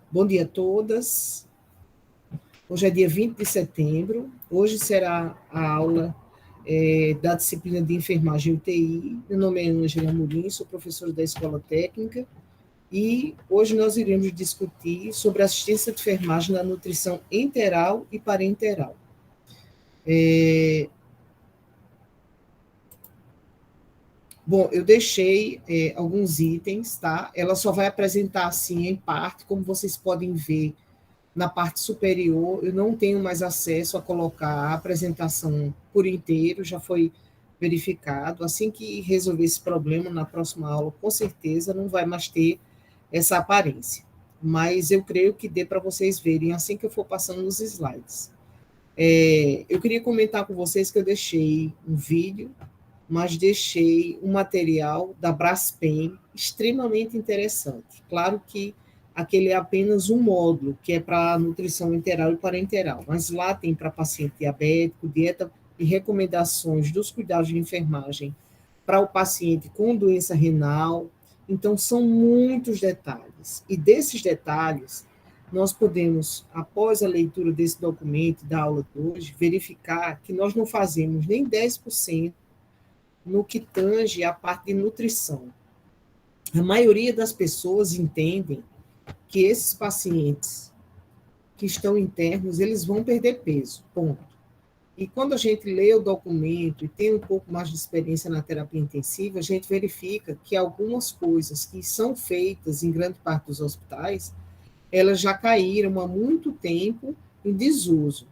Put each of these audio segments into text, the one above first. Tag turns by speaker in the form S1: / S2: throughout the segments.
S1: Bom dia a todas. Hoje é dia 20 de setembro. Hoje será a aula da disciplina de enfermagem e UTI. Meu nome é Ângela Amorim, sou professora da Escola Técnica e hoje nós iremos discutir sobre assistência de enfermagem na nutrição enteral e parenteral. Bom, eu deixei alguns itens, tá? Ela só vai apresentar assim em parte, como vocês podem ver na parte superior, eu não tenho mais acesso a colocar a apresentação por inteiro, já foi verificado. Assim que resolver esse problema na próxima aula, com certeza não vai mais ter essa aparência. Mas eu creio que dê para vocês verem assim que eu for passando nos slides. Eu queria comentar com vocês que eu deixei um vídeo, mas deixei um material da Braskem extremamente interessante. Claro que aquele é apenas um módulo, que é para nutrição enteral e parenteral, mas lá tem para paciente diabético, dieta e recomendações dos cuidados de enfermagem para o paciente com doença renal. Então, são muitos detalhes. E desses detalhes, nós podemos, após a leitura desse documento, da aula de hoje, verificar que nós não fazemos nem 10% no que tange a parte de nutrição. A maioria das pessoas entendem que esses pacientes que estão internos, eles vão perder peso, ponto. E quando a gente lê o documento e tem um pouco mais de experiência na terapia intensiva, a gente verifica que algumas coisas que são feitas em grande parte dos hospitais, elas já caíram há muito tempo em desuso.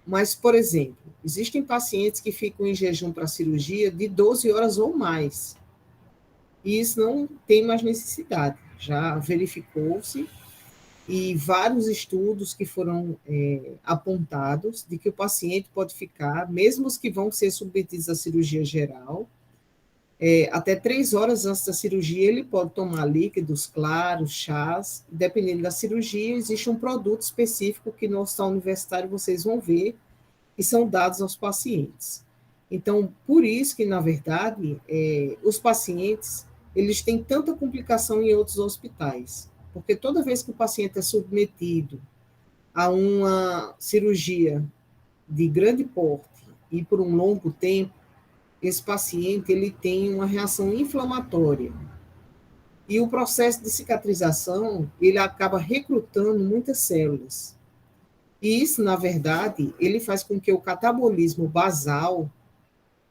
S1: Mas, por exemplo, existem pacientes que ficam em jejum para cirurgia de 12 horas ou mais. E isso não tem mais necessidade. Já verificou-se e vários estudos que foram apontados de que o paciente pode ficar, mesmo os que vão ser submetidos à cirurgia geral, até 3 horas antes da cirurgia, ele pode tomar líquidos claros, chás, dependendo da cirurgia, existe um produto específico que no hospital universitário vocês vão ver, que são dados aos pacientes. Então, por isso que, na verdade, os pacientes, eles têm tanta complicação em outros hospitais, porque toda vez que o paciente é submetido a uma cirurgia de grande porte e por um longo tempo, esse paciente ele tem uma reação inflamatória. E o processo de cicatrização, ele acaba recrutando muitas células. E isso, na verdade, ele faz com que o catabolismo basal,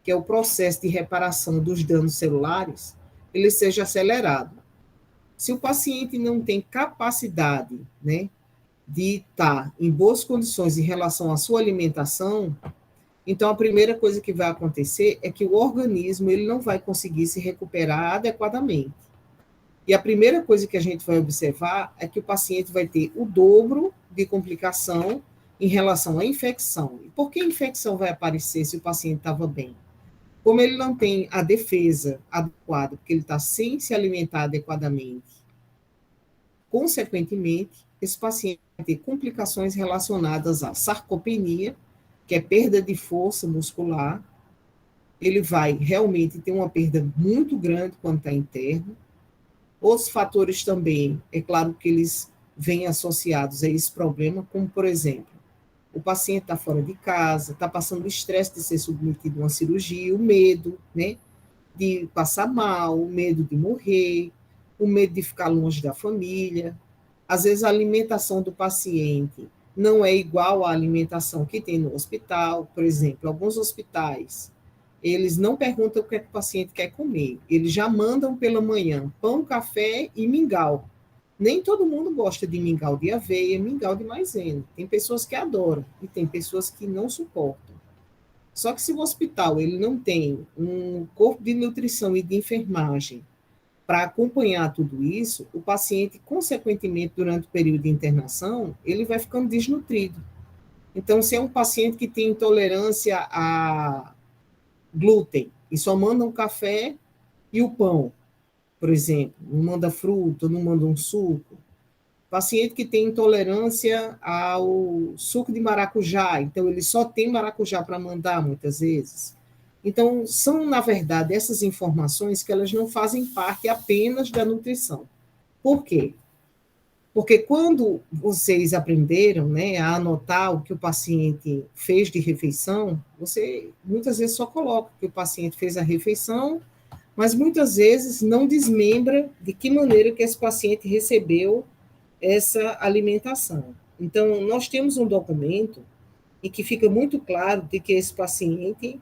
S1: que é o processo de reparação dos danos celulares, ele seja acelerado. Se o paciente não tem capacidade, né, de estar em boas condições em relação à sua alimentação, então a primeira coisa que vai acontecer é que o organismo ele não vai conseguir se recuperar adequadamente. E a primeira coisa que a gente vai observar é que o paciente vai ter o dobro de complicação em relação à infecção. E por que a infecção vai aparecer se o paciente estava bem? Como ele não tem a defesa adequada, porque ele está sem se alimentar adequadamente, consequentemente, esse paciente vai ter complicações relacionadas à sarcopenia, que é perda de força muscular, ele vai realmente ter uma perda muito grande quando está interno. Outros fatores também, é claro que eles vêm associados a esse problema, como, por exemplo, o paciente está fora de casa, está passando o estresse de ser submetido a uma cirurgia, o medo, né, de passar mal, o medo de morrer, o medo de ficar longe da família. Às vezes a alimentação do paciente não é igual à alimentação que tem no hospital. Por exemplo, alguns hospitais, eles não perguntam o que é que o paciente quer comer, eles já mandam pela manhã pão, café e mingau. Nem todo mundo gosta de mingau de aveia, mingau de maisena. Tem pessoas que adoram e tem pessoas que não suportam. Só que se o hospital ele não tem um corpo de nutrição e de enfermagem para acompanhar tudo isso, o paciente, consequentemente, durante o período de internação, ele vai ficando desnutrido. Então, se é um paciente que tem intolerância a glúten e só manda um café e o pão, por exemplo, não manda fruta, não manda um suco. Paciente que tem intolerância ao suco de maracujá, então ele só tem maracujá para mandar muitas vezes. Então, são, na verdade, essas informações que elas não fazem parte apenas da nutrição. Por quê? Porque quando vocês aprenderam, né, a anotar o que o paciente fez de refeição, você muitas vezes só coloca que o paciente fez a refeição, mas muitas vezes não desmembra de que maneira que esse paciente recebeu essa alimentação. Então, nós temos um documento em que fica muito claro de que esse paciente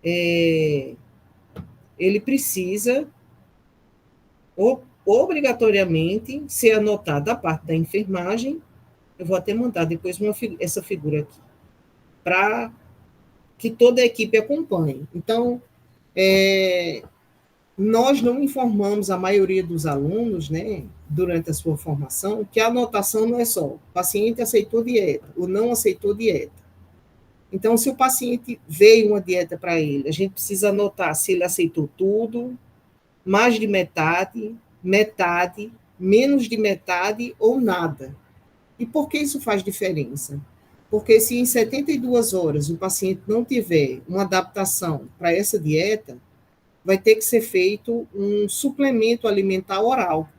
S1: ele precisa obrigatoriamente ser anotado da parte da enfermagem. Eu vou até mandar depois essa figura aqui, para que toda a equipe acompanhe. Então, nós não informamos a maioria dos alunos, né, durante a sua formação, que a anotação não é só o paciente aceitou dieta ou não aceitou dieta. Então, se o paciente veio uma dieta para ele, a gente precisa anotar se ele aceitou tudo, mais de metade, metade, menos de metade ou nada. E por que isso faz diferença? Porque se em 72 horas o paciente não tiver uma adaptação para essa dieta, vai ter que ser feito um suplemento alimentar oral.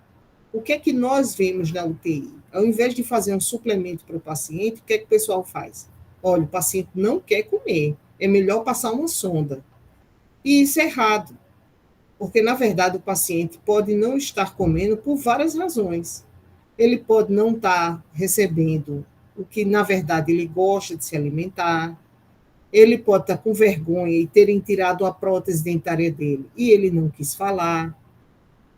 S1: O que é que nós vemos na UTI? Ao invés de fazer um suplemento para o paciente, o que é que o pessoal faz? Olha, o paciente não quer comer, é melhor passar uma sonda. E isso é errado, porque, na verdade, o paciente pode não estar comendo por várias razões. Ele pode não estar recebendo o que, na verdade, ele gosta de se alimentar. Ele pode estar com vergonha e terem tirado a prótese dentária dele e ele não quis falar.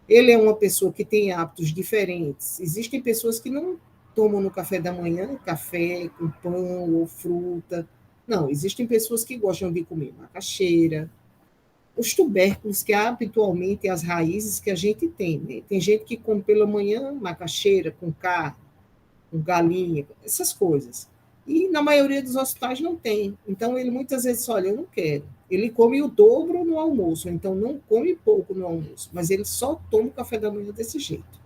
S1: Ele é uma pessoa que tem hábitos diferentes. Existem pessoas que não tomam no café da manhã café com pão ou fruta. Não, existem pessoas que gostam de comer macaxeira, os tubérculos, que habitualmente é as raízes que a gente tem. Né? Tem gente que come pela manhã macaxeira com carne, com galinha, essas coisas. E na maioria dos hospitais não tem. Então, ele muitas vezes olha, eu não quero. Ele come o dobro no almoço, então não come pouco no almoço, mas ele só toma o café da manhã desse jeito.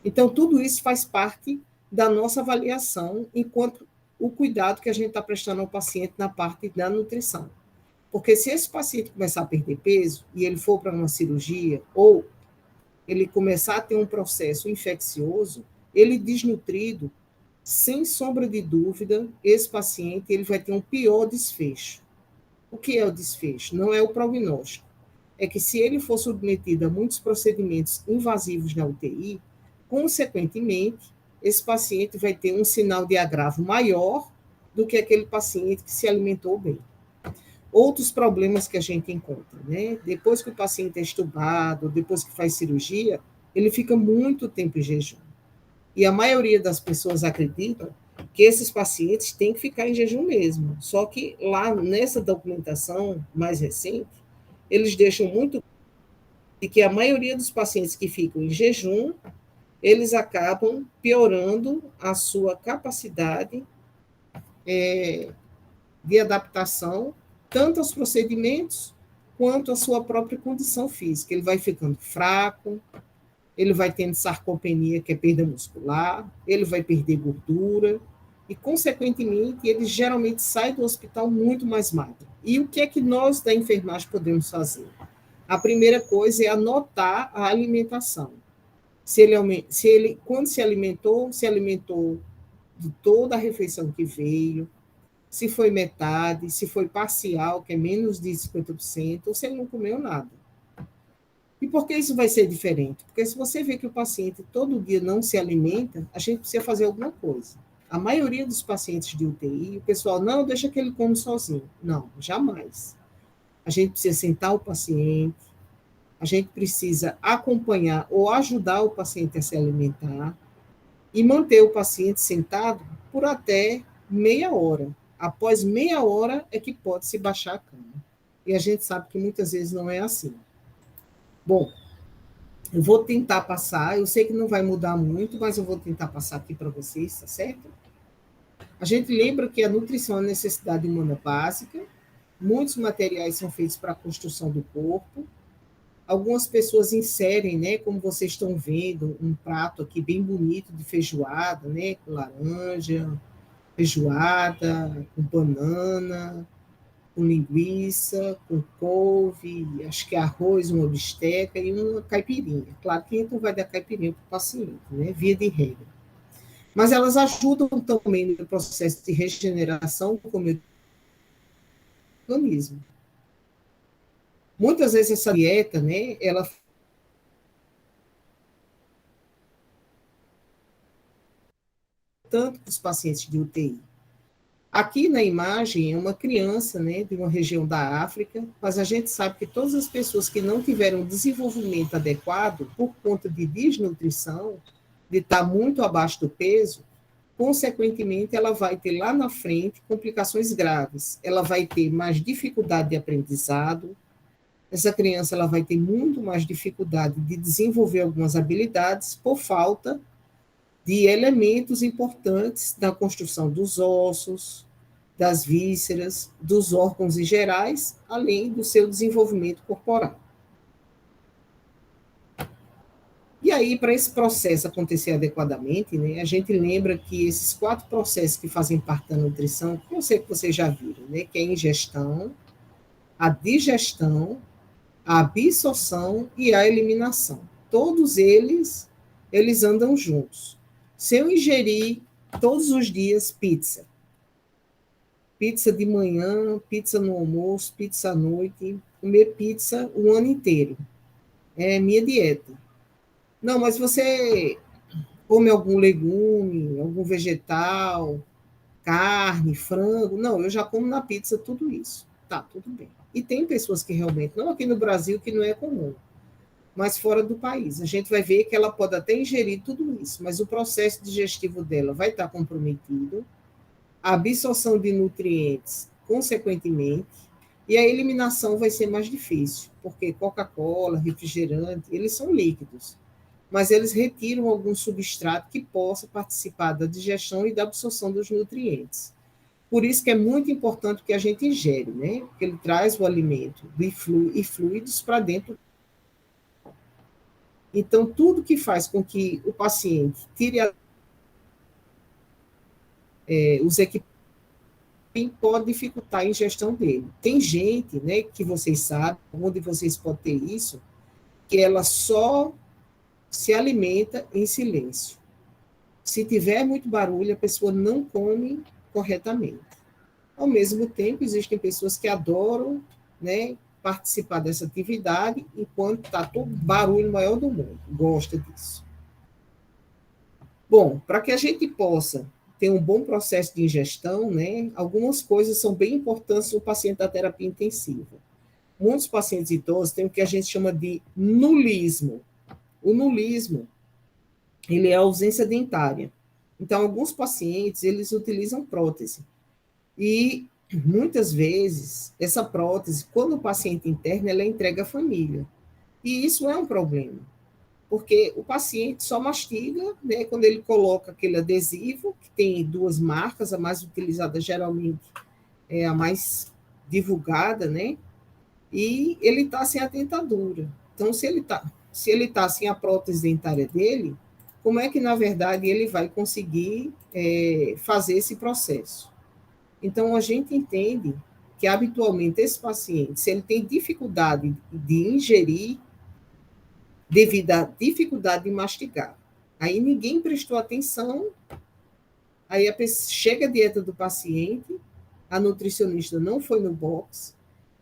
S1: Então, tudo isso faz parte da nossa avaliação enquanto o cuidado que a gente está prestando ao paciente na parte da nutrição. Porque se esse paciente começar a perder peso e ele for para uma cirurgia, ou ele começar a ter um processo infeccioso, ele desnutrido, sem sombra de dúvida, esse paciente ele vai ter um pior desfecho. O que é o desfecho? Não é o prognóstico. É que se ele for submetido a muitos procedimentos invasivos na UTI, consequentemente, esse paciente vai ter um sinal de agravo maior do que aquele paciente que se alimentou bem. Outros problemas que a gente encontra, né? Depois que o paciente é estubado, depois que faz cirurgia, ele fica muito tempo em jejum. E a maioria das pessoas acredita que esses pacientes têm que ficar em jejum mesmo. Só que lá nessa documentação mais recente, eles deixam muito de que a maioria dos pacientes que ficam em jejum, eles acabam piorando a sua capacidade de adaptação, tanto aos procedimentos quanto à sua própria condição física. Ele vai ficando fraco, ele vai tendo sarcopenia, que é perda muscular, ele vai perder gordura, e, consequentemente, ele geralmente sai do hospital muito mais magro. E o que é que nós da enfermagem podemos fazer? A primeira coisa é anotar a alimentação. Se ele quando se alimentou de toda a refeição que veio, se foi metade, se foi parcial, que é menos de 50%, ou se ele não comeu nada. E por que isso vai ser diferente? Porque se você vê que o paciente todo dia não se alimenta, a gente precisa fazer alguma coisa. A maioria dos pacientes de UTI, o pessoal, não, deixa que ele come sozinho. Não, jamais. A gente precisa sentar o paciente, a gente precisa acompanhar ou ajudar o paciente a se alimentar e manter o paciente sentado por até meia hora. Após meia hora é que pode se baixar a cama. E a gente sabe que muitas vezes não é assim. Bom, eu vou tentar passar, eu sei que não vai mudar muito, mas eu vou tentar passar aqui para vocês, tá certo? A gente lembra que a nutrição é uma necessidade humana básica, muitos materiais são feitos para a construção do corpo, algumas pessoas inserem, né, como vocês estão vendo, um prato aqui bem bonito de feijoada, né, com laranja, feijoada, com banana, com linguiça, com couve, acho que arroz, uma bisteca e uma caipirinha. Claro que a gente não vai dar caipirinha para o paciente, né? Via de regra. Mas elas ajudam também no processo de regeneração do organismo. Muitas vezes essa dieta, né, ela tanto para os pacientes de UTI. Aqui na imagem é uma criança, né, de uma região da África, mas a gente sabe que todas as pessoas que não tiveram desenvolvimento adequado por conta de desnutrição, de estar muito abaixo do peso, consequentemente ela vai ter lá na frente complicações graves. Ela vai ter mais dificuldade de aprendizado, essa criança ela vai ter muito mais dificuldade de desenvolver algumas habilidades por falta de elementos importantes da construção dos ossos, das vísceras, dos órgãos em gerais, além do seu desenvolvimento corporal. E aí, para esse processo acontecer adequadamente, né, a gente lembra que esses 4 processos que fazem parte da nutrição, que eu sei que vocês já viram, né, que é a ingestão, a digestão, a absorção e a eliminação. Todos eles andam juntos. Se eu ingerir todos os dias pizza, pizza de manhã, pizza no almoço, pizza à noite, comer pizza o ano inteiro, é minha dieta. Não, mas você come algum legume, algum vegetal, carne, frango? Não, eu já como na pizza tudo isso. Tá, tudo bem. E tem pessoas que realmente, não aqui no Brasil, que não é comum, mas fora do país. A gente vai ver que ela pode até ingerir tudo isso, mas o processo digestivo dela vai estar comprometido, a absorção de nutrientes, consequentemente, e a eliminação vai ser mais difícil, porque Coca-Cola, refrigerante, eles são líquidos, mas eles retiram algum substrato que possa participar da digestão e da absorção dos nutrientes. Por isso que é muito importante que a gente ingere, né? Porque ele traz o alimento e fluidos para dentro. Então, tudo que faz com que o paciente tire os equipamentos pode dificultar a ingestão dele. Tem gente, né, que vocês sabem, onde vocês podem ter isso, que ela só se alimenta em silêncio. Se tiver muito barulho, a pessoa não come corretamente. Ao mesmo tempo, existem pessoas que adoram, né, participar dessa atividade enquanto está todo barulho maior do mundo. Gosta disso. Bom, para que a gente possa ter um bom processo de ingestão, né, algumas coisas são bem importantes no paciente da terapia intensiva. Muitos pacientes idosos têm o que a gente chama de nulismo. O nulismo, ele é a ausência dentária. Então, alguns pacientes, eles utilizam prótese. E, muitas vezes, essa prótese, quando o paciente interna, ela é entregue à família. E isso é um problema, porque o paciente só mastiga, né, quando ele coloca aquele adesivo, que tem 2 marcas, a mais utilizada geralmente é a mais divulgada, né, e ele está sem a dentadura. Então, se ele tá sem a prótese dentária dele, como é que, na verdade, ele vai conseguir fazer esse processo? Então, a gente entende que, habitualmente, esse paciente, se ele tem dificuldade de ingerir, devido à dificuldade de mastigar, aí ninguém prestou atenção, aí chega a dieta do paciente, a nutricionista não foi no box,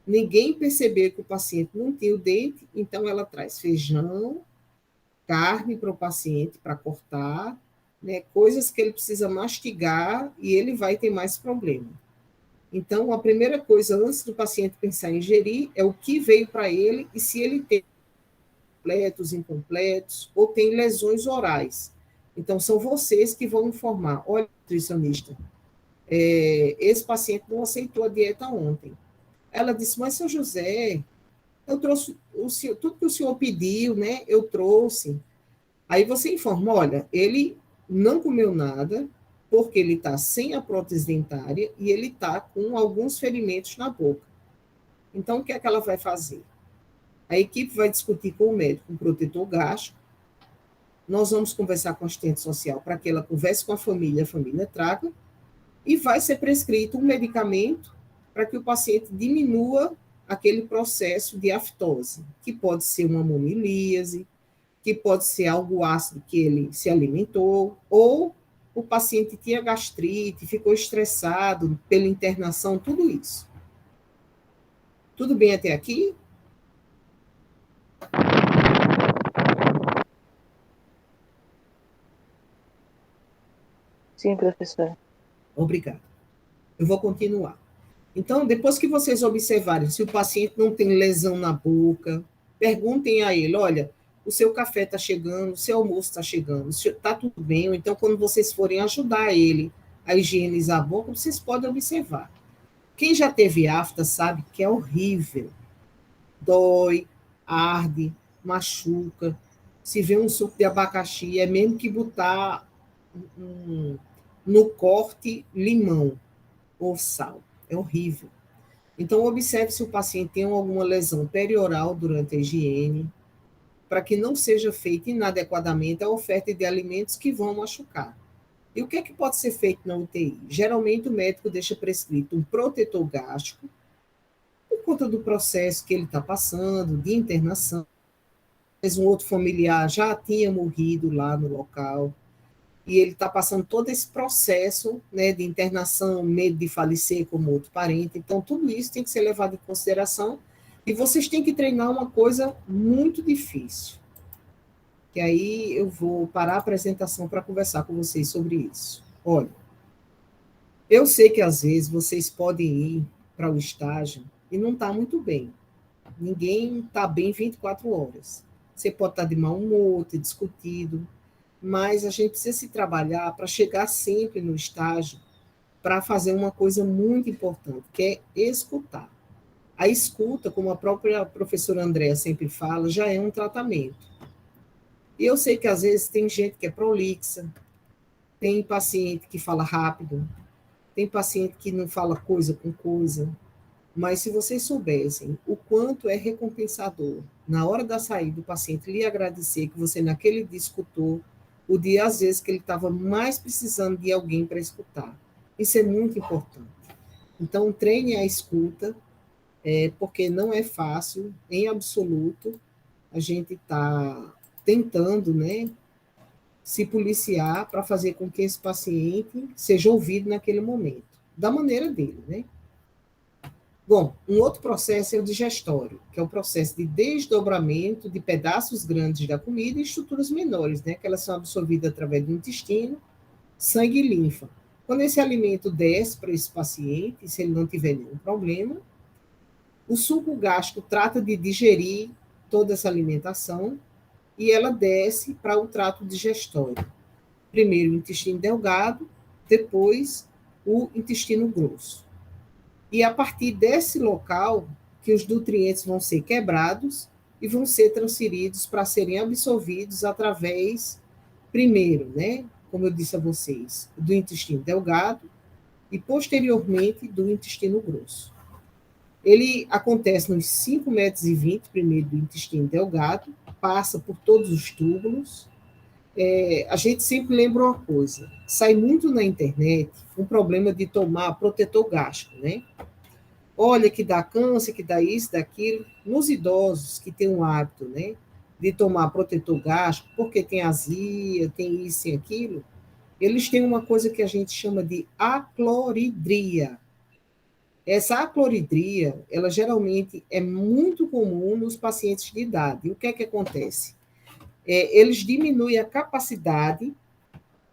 S1: ninguém percebeu que o paciente não tinha o dente, então ela traz feijão, carne para o paciente para cortar, né, coisas que ele precisa mastigar e ele vai ter mais problema. Então, a primeira coisa, antes do paciente pensar em ingerir, é o que veio para ele e se ele tem completos, incompletos, ou tem lesões orais. Então, são vocês que vão informar. Olha, nutricionista, esse paciente não aceitou a dieta ontem. Ela disse, mas, seu José, eu trouxe tudo que o senhor pediu, né? Eu trouxe. Aí você informa, olha, ele não comeu nada, porque ele está sem a prótese dentária e ele está com alguns ferimentos na boca. Então, o que é que ela vai fazer? A equipe vai discutir com o médico um protetor gástrico, nós vamos conversar com a assistente social para que ela converse com a família traga, e vai ser prescrito um medicamento para que o paciente diminua aquele processo de aftose, que pode ser uma monilíase, que pode ser algo ácido que ele se alimentou, ou o paciente tinha gastrite, ficou estressado pela internação, tudo isso. Tudo bem até aqui?
S2: Sim, professora.
S1: Obrigada. Eu vou continuar. Então, depois que vocês observarem se o paciente não tem lesão na boca, perguntem a ele: olha, o seu café está chegando, o seu almoço está chegando, está tudo bem? Ou então, quando vocês forem ajudar ele a higienizar a boca, vocês podem observar. Quem já teve afta sabe que é horrível. Dói, arde, machuca. Se vê um suco de abacaxi, é mesmo que botar um, no corte limão ou sal. É horrível. Então, observe se o paciente tem alguma lesão perioral durante a higiene, para que não seja feita inadequadamente a oferta de alimentos que vão machucar. E o que é que pode ser feito na UTI? Geralmente, o médico deixa prescrito um protetor gástrico, por conta do processo que ele está passando, de internação. Mas um outro familiar já tinha morrido lá no local, e ele está passando todo esse processo, né, de internação, medo de falecer como outro parente. Então, tudo isso tem que ser levado em consideração. E vocês têm que treinar uma coisa muito difícil, que aí eu vou parar a apresentação para conversar com vocês sobre isso. Olha, eu sei que às vezes vocês podem ir para o estágio e não está muito bem. Ninguém está bem 24 horas. Você pode estar de mau humor, ter discutido, mas a gente precisa se trabalhar para chegar sempre no estágio para fazer uma coisa muito importante, que é escutar. A escuta, como a própria professora Andréa sempre fala, já é um tratamento. E eu sei que às vezes tem gente que é prolixa, tem paciente que fala rápido, tem paciente que não fala coisa com coisa, mas se vocês soubessem o quanto é recompensador, na hora da saída, do paciente lhe agradecer que você naquele dia escutou, o dia às vezes que ele estava mais precisando de alguém para escutar. Isso é muito importante. Então, treine a escuta, porque não é fácil, em absoluto, a gente está tentando, né, se policiar para fazer com que esse paciente seja ouvido naquele momento, da maneira dele, né? Bom, um outro processo é o digestório, que é o processo de desdobramento de pedaços grandes da comida em estruturas menores, né, que elas são absorvidas através do intestino, sangue e linfa. Quando esse alimento desce para esse paciente, se ele não tiver nenhum problema, o suco gástrico trata de digerir toda essa alimentação e ela desce para o trato digestório. Primeiro o intestino delgado, depois o intestino grosso. E a partir desse local que os nutrientes vão ser quebrados e vão ser transferidos para serem absorvidos através, primeiro, né, como eu disse a vocês, do intestino delgado e posteriormente do intestino grosso. Ele acontece nos 5,20 metros, primeiro do intestino delgado, passa por todos os túbulos. A gente sempre lembra uma coisa, sai muito na internet um problema de tomar protetor gástrico, né? Olha que dá câncer, que dá isso, daquilo. Nos idosos que têm um hábito, né, de tomar protetor gástrico, porque tem azia, tem isso e aquilo, eles têm uma coisa que a gente chama de acloridria. Essa acloridria, ela geralmente é muito comum nos pacientes de idade. E o que é que acontece? Eles diminuem a capacidade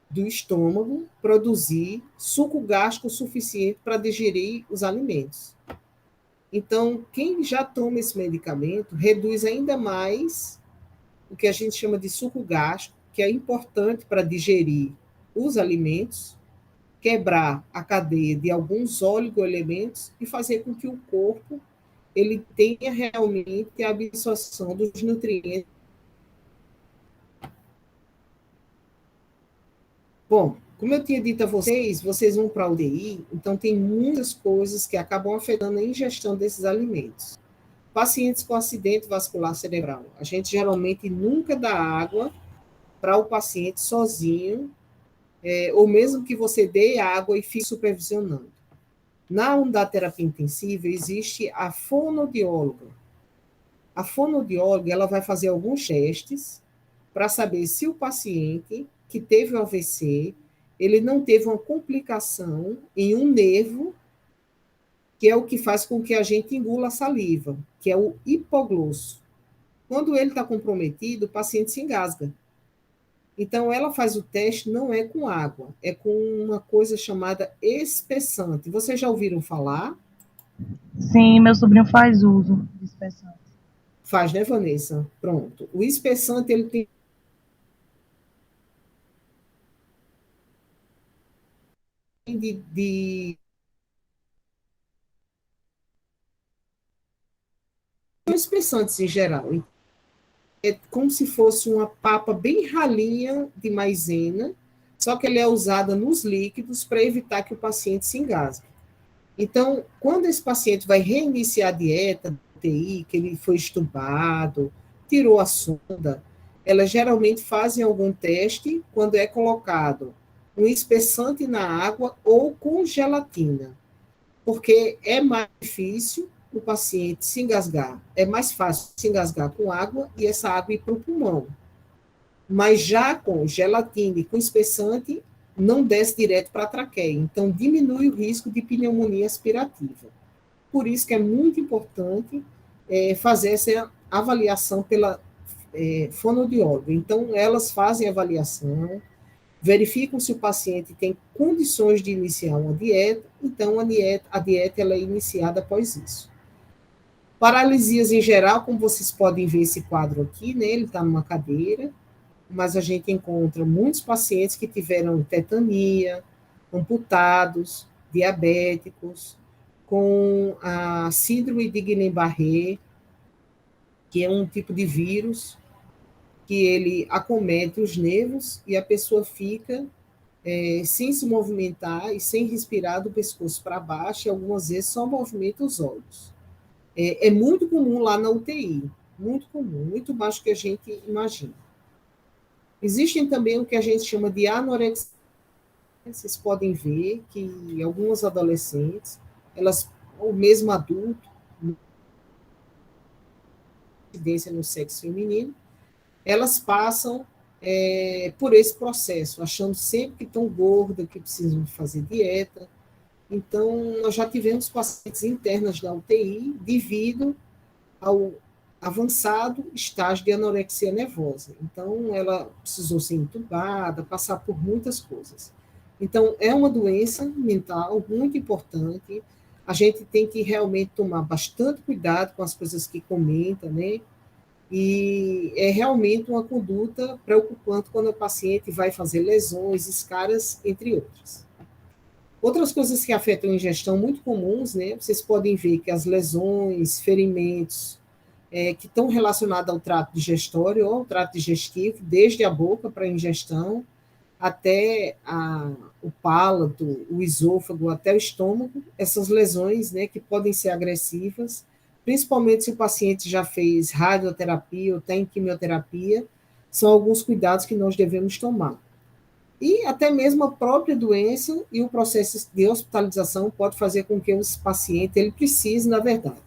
S1: do estômago produzir suco gástrico suficiente para digerir os alimentos. Então, quem já toma esse medicamento reduz ainda mais o que a gente chama de suco gástrico, que é importante para digerir os alimentos, quebrar a cadeia de alguns oligoelementos e fazer com que o corpo ele tenha realmente a absorção dos nutrientes. Bom, como eu tinha dito a vocês, vocês vão para a UTI, então tem muitas coisas que acabam afetando a ingestão desses alimentos. Pacientes com acidente vascular cerebral. A gente geralmente nunca dá água para o paciente sozinho, ou mesmo que você dê água e fique supervisionando. Na unidade de terapia intensiva existe a fonoaudióloga. A fonoaudióloga ela vai fazer alguns testes para saber se o paciente que teve o AVC ele não teve uma complicação em um nervo, que é o que faz com que a gente engula a saliva, que é o hipoglosso. Quando ele está comprometido, o paciente se engasga. Então, ela faz o teste, não é com água, é com uma coisa chamada espessante. Vocês já ouviram falar?
S2: Sim, meu sobrinho faz uso de espessante.
S1: Faz, né, Vanessa? Pronto. O espessante, ele tem de espessantes em geral. É como se fosse uma papa bem ralinha de maisena, só que ele é usada nos líquidos para evitar que o paciente se engasgue. Então, quando esse paciente vai reiniciar a dieta do UTI, que ele foi estubado, tirou a sonda, elas geralmente fazem algum teste quando é colocado um espessante na água ou com gelatina, porque é mais difícil o paciente se engasgar. É mais fácil se engasgar com água e essa água ir para o pulmão. Mas já com gelatina e com espessante, não desce direto para a traqueia. Então, diminui o risco de pneumonia aspirativa. Por isso que é muito importante fazer essa avaliação pela fonoaudióloga. Então, elas fazem a avaliação, verificam se o paciente tem condições de iniciar uma dieta, então a dieta ela é iniciada após isso. Paralisias em geral, como vocês podem ver esse quadro aqui, né, ele está numa cadeira, mas a gente encontra muitos pacientes que tiveram tetania, amputados, diabéticos, com a síndrome de Guillain-Barré, que é um tipo de vírus que ele acomete os nervos e a pessoa fica sem se movimentar e sem respirar do pescoço para baixo, e algumas vezes só movimenta os olhos. É muito comum lá na UTI, muito comum, muito mais do que a gente imagina. Existem também o que a gente chama de anorexia. Vocês podem ver que algumas adolescentes, elas, ou mesmo adulto, incidência no sexo feminino, elas passam por esse processo, achando sempre que estão gordas, que precisam fazer dieta. Então, nós já tivemos pacientes internas da UTI devido ao avançado estágio de anorexia nervosa. Então, ela precisou ser entubada, passar por muitas coisas. Então, é uma doença mental muito importante. A gente tem que realmente tomar bastante cuidado com as coisas que comenta, né? E é realmente uma conduta preocupante quando o paciente vai fazer lesões, escaras, entre outras. Outras coisas que afetam a ingestão muito comuns, né? Vocês podem ver que as lesões, ferimentos, que estão relacionados ao trato digestório ou ao trato digestivo, desde a boca para a ingestão, até o palato, o esôfago, até o estômago, essas lesões, né, que podem ser agressivas, principalmente se o paciente já fez radioterapia ou tem quimioterapia, são alguns cuidados que nós devemos tomar. E até mesmo a própria doença e o processo de hospitalização pode fazer com que os pacientes ele precise, na verdade.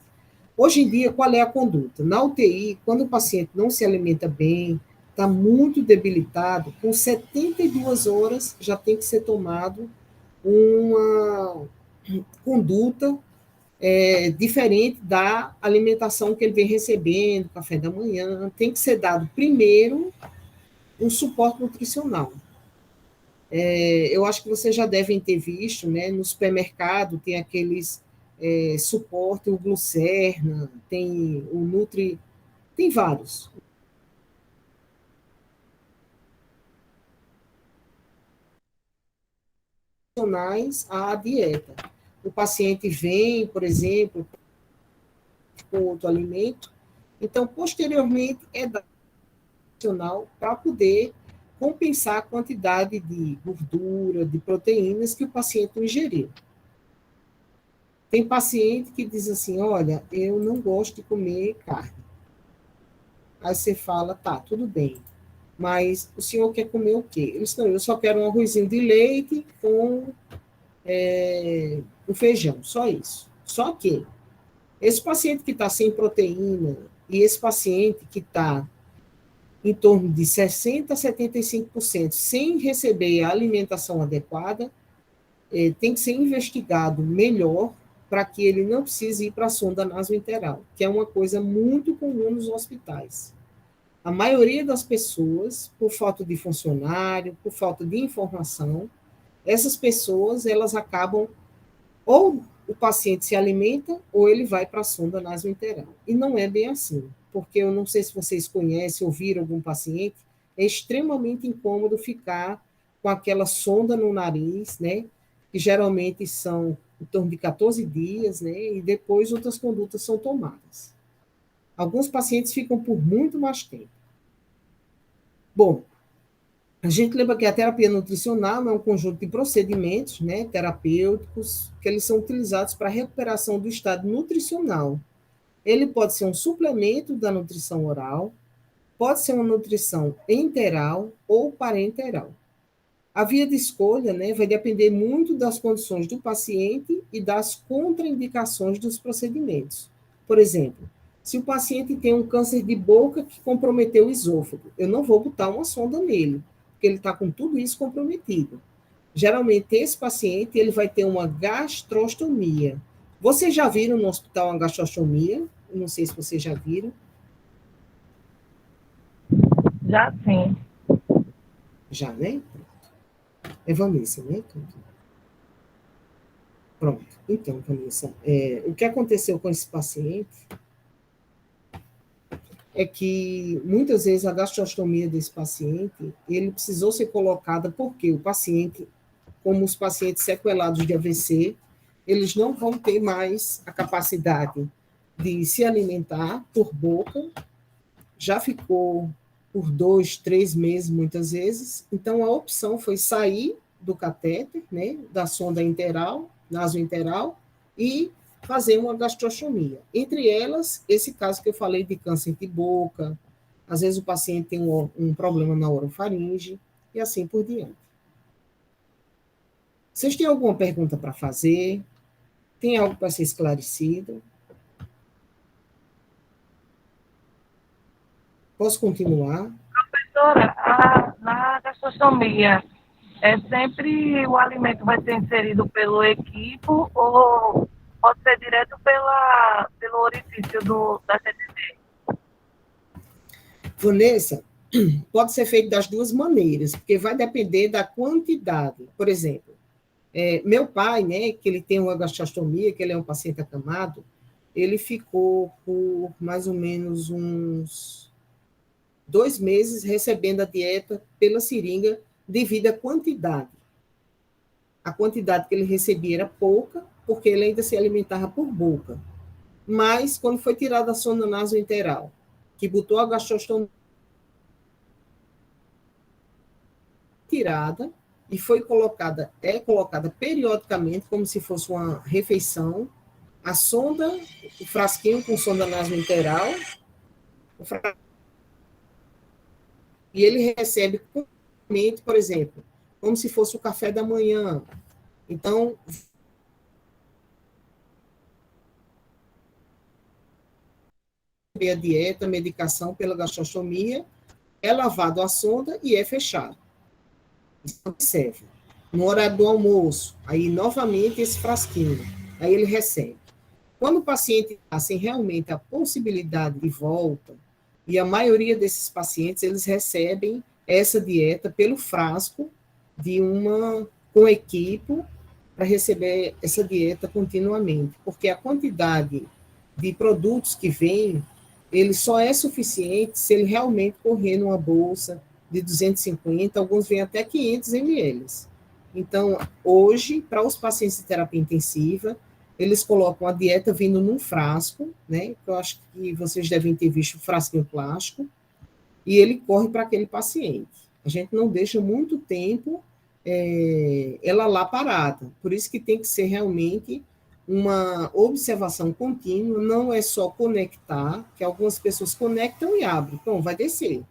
S1: Hoje em dia, qual é a conduta? Na UTI, quando o paciente não se alimenta bem, está muito debilitado, com 72 horas já tem que ser tomado uma conduta diferente da alimentação que ele vem recebendo, café da manhã, tem que ser dado primeiro um suporte nutricional. Eu acho que vocês já devem ter visto, né, no supermercado tem aqueles suporte, o Glucerna, tem o Nutri, tem vários. A dieta. O paciente vem, por exemplo, com outro alimento, então, posteriormente, é dado para poder compensar a quantidade de gordura, de proteínas que o paciente ingeriu. Tem paciente que diz assim, olha, eu não gosto de comer carne. Aí você fala, tá, tudo bem, mas o senhor quer comer o quê? Eu disse, não, eu só quero um arrozinho de leite com o feijão, só isso. Só que esse paciente que está sem proteína e esse paciente que está em torno de 60% a 75%, sem receber a alimentação adequada, tem que ser investigado melhor para que ele não precise ir para a sonda nasointeral, que é uma coisa muito comum nos hospitais. A maioria das pessoas, por falta de funcionário, por falta de informação, essas pessoas, elas acabam, ou o paciente se alimenta, ou ele vai para a sonda nasointeral. E não é bem assim, porque eu não sei se vocês conhecem ou viram algum paciente, é extremamente incômodo ficar com aquela sonda no nariz, né, que geralmente são em torno de 14 dias, né, e depois outras condutas são tomadas. Alguns pacientes ficam por muito mais tempo. Bom, a gente lembra que a terapia nutricional é um conjunto de procedimentos, né, terapêuticos, que eles são utilizados para a recuperação do estado nutricional. Ele pode ser um suplemento da nutrição oral, pode ser uma nutrição enteral ou parenteral. A via de escolha, né, vai depender muito das condições do paciente e das contraindicações dos procedimentos. Por exemplo, se o paciente tem um câncer de boca que comprometeu o esôfago, eu não vou botar uma sonda nele, porque ele está com tudo isso comprometido. Geralmente, esse paciente ele vai ter uma gastrostomia. Vocês já viram no hospital uma gastrostomia? Não sei se vocês já viram.
S2: Já sim.
S1: Já, né? É Vanessa, né? Pronto. Então, Vanessa, o que aconteceu com esse paciente é que muitas vezes a gastrostomia desse paciente, ele precisou ser colocada porque o paciente, como os pacientes sequelados de AVC, eles não vão ter mais a capacidade de se alimentar por boca, já ficou por 2, 3 meses muitas vezes, então a opção foi sair do catéter, né, da sonda interal, nasointeral, e fazer uma gastrostomia. Entre elas, esse caso que eu falei de câncer de boca, às vezes o paciente tem um problema na orofaringe, e assim por diante. Vocês têm alguma pergunta para fazer? Tem algo para ser esclarecido? Posso continuar?
S2: Professora, na gastrostomia, sempre o alimento vai ser inserido pelo equipo ou pode ser direto pelo orifício da CTT?
S1: Vanessa, pode ser feito das duas maneiras, porque vai depender da quantidade. Por exemplo, meu pai, né, que ele tem uma gastrostomia, que ele é um paciente acamado, ele ficou por mais ou menos uns 2 meses recebendo a dieta pela seringa devido à quantidade. A quantidade que ele recebia era pouca, porque ele ainda se alimentava por boca. Mas, quando foi tirada a sonda nasointeral, que botou a gastrostomia tirada e foi colocada periodicamente, como se fosse uma refeição, a sonda, o frasquinho com sonda nasointeral, e ele recebe, por exemplo, como se fosse o café da manhã. Então, a dieta, a medicação pela gastrostomia, é lavado a sonda e é fechado. Isso observa. No horário do almoço, aí novamente esse frasquinho, aí ele recebe. Quando o paciente tem realmente a possibilidade de volta, e a maioria desses pacientes, eles recebem essa dieta pelo frasco com equipo para receber essa dieta continuamente, porque a quantidade de produtos que vem, ele só é suficiente se ele realmente correr numa bolsa de 250, alguns vêm até 500 ml. Então, hoje, para os pacientes de terapia intensiva, eles colocam a dieta vindo num frasco, né? Eu acho que vocês devem ter visto o frasquinho plástico, e ele corre para aquele paciente. A gente não deixa muito tempo ela lá parada. Por isso que tem que ser realmente uma observação contínua, não é só conectar, que algumas pessoas conectam e abrem, então vai descer.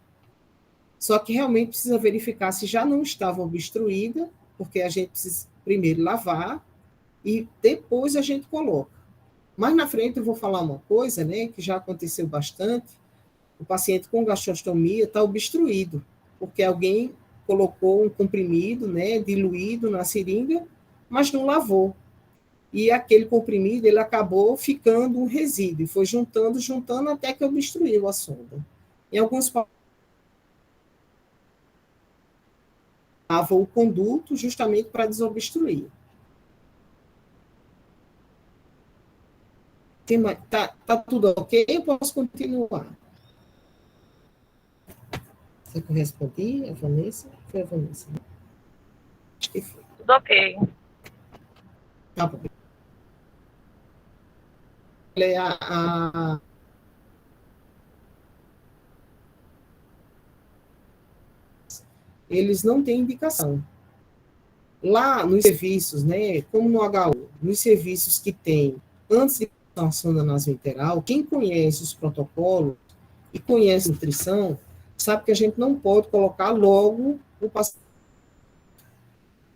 S1: Só que realmente precisa verificar se já não estava obstruída, porque a gente precisa primeiro lavar e depois a gente coloca. Mais na frente eu vou falar uma coisa, né, que já aconteceu bastante. o paciente com gastrostomia está obstruído, porque alguém colocou um comprimido, né, diluído na seringa, mas não lavou. E aquele comprimido, ele acabou ficando um resíduo, e foi juntando, até que obstruiu a sonda. Em alguns pacientes, o conduto justamente para desobstruir. Tá tudo ok? Eu posso continuar. Você que eu respondi, a Vanessa? Foi a Vanessa, né? Acho que foi.
S2: Tudo ok.
S1: Tá bom. A eles não têm indicação. Lá nos serviços, né, como no HU, nos serviços que tem antes de a sonda nasointeral, quem conhece os protocolos e conhece nutrição, sabe que a gente não pode colocar logo o paciente.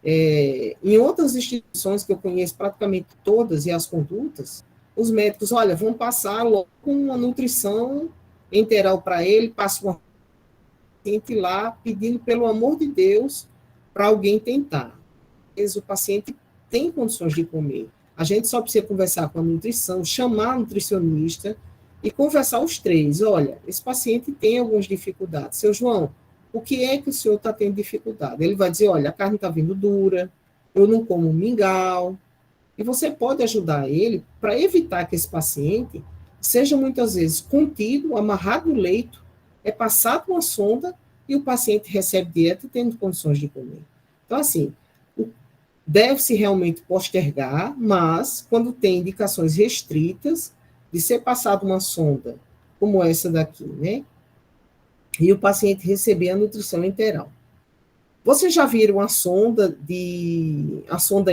S1: Em outras instituições que eu conheço praticamente todas e as condutas, os médicos, olha, vão passar logo uma nutrição enteral para ele, passa uma paciente lá pedindo, pelo amor de Deus, para alguém tentar. O paciente tem condições de comer. A gente só precisa conversar com a nutrição, chamar a nutricionista e conversar os três. Olha, esse paciente tem algumas dificuldades. Seu João, o que é que o senhor está tendo dificuldade? Ele vai dizer, olha, a carne está vindo dura, eu não como mingau. E você pode ajudar ele para evitar que esse paciente seja muitas vezes contido, amarrado no leito, é passado uma sonda e o paciente recebe dieta tendo condições de comer. Então, assim, deve-se realmente postergar, mas quando tem indicações restritas de ser passado uma sonda como essa daqui, né? E o paciente receber a nutrição enteral. Vocês já viram a sonda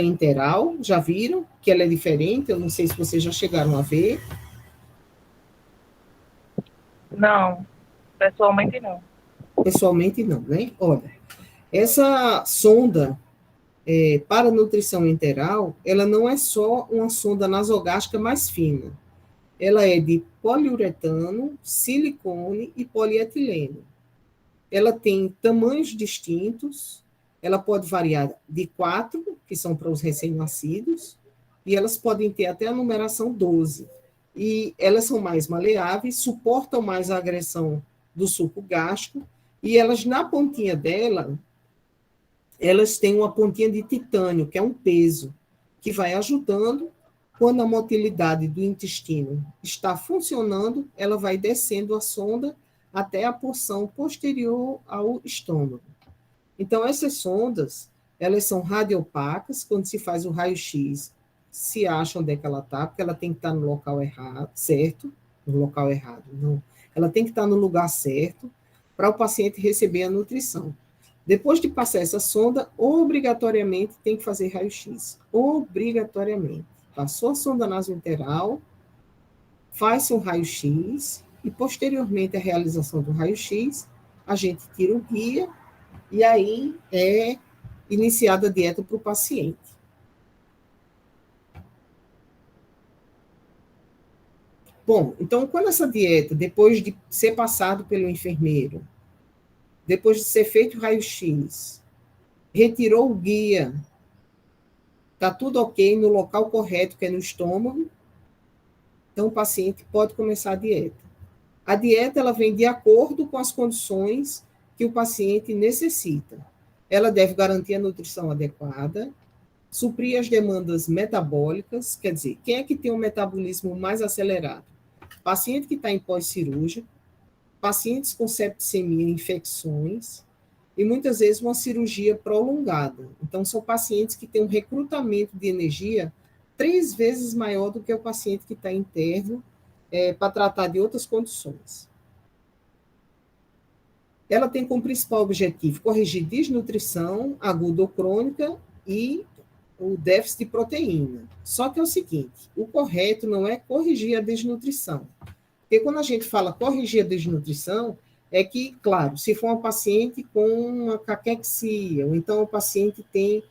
S1: enteral? Já viram que ela é diferente? Eu não sei se vocês já chegaram a ver.
S2: Não, pessoalmente não.
S1: Pessoalmente não, né? Olha, essa sonda para nutrição enteral, ela não é só uma sonda nasogástrica mais fina. Ela é de poliuretano, silicone e polietileno. Ela tem tamanhos distintos, ela pode variar de 4, que são para os recém-nascidos, e elas podem ter até a numeração 12. E elas são mais maleáveis, suportam mais a agressão do suco gástrico, e elas, na pontinha dela, elas têm uma pontinha de titânio, que é um peso, que vai ajudando, quando a motilidade do intestino está funcionando, ela vai descendo a sonda até a porção posterior ao estômago. Então, essas sondas, elas são radiopacas, quando se faz o raio-x, se acha onde é que ela está, porque ela tem que estar no local errado, certo? No local errado, não. Ela tem que estar no lugar certo para o paciente receber a nutrição. Depois de passar essa sonda, obrigatoriamente tem que fazer raio-x. Obrigatoriamente. Passou a sonda nasointeral, faz-se um raio-x, e posteriormente à realização do raio-x, a gente tira o guia, e aí é iniciada a dieta para o paciente. Bom, então, quando essa dieta, depois de ser passado pelo enfermeiro, depois de ser feito o raio-x, retirou o guia, está tudo ok no local correto, que é no estômago, então o paciente pode começar a dieta. A dieta, ela vem de acordo com as condições que o paciente necessita. Ela deve garantir a nutrição adequada, suprir as demandas metabólicas, quer dizer, quem é que tem um metabolismo mais acelerado? Paciente que está em pós-cirúrgico, pacientes com septicemia, infecções, e muitas vezes uma cirurgia prolongada. Então, são pacientes que têm um recrutamento de energia 3 vezes maior do que o paciente que está interno, para tratar de outras condições. Ela tem como principal objetivo corrigir desnutrição aguda ou crônica e o déficit de proteína. Só que é o seguinte, o correto não é corrigir a desnutrição. Porque quando a gente fala corrigir a desnutrição, é que, claro, se for uma paciente com uma caquexia, ou então o paciente tem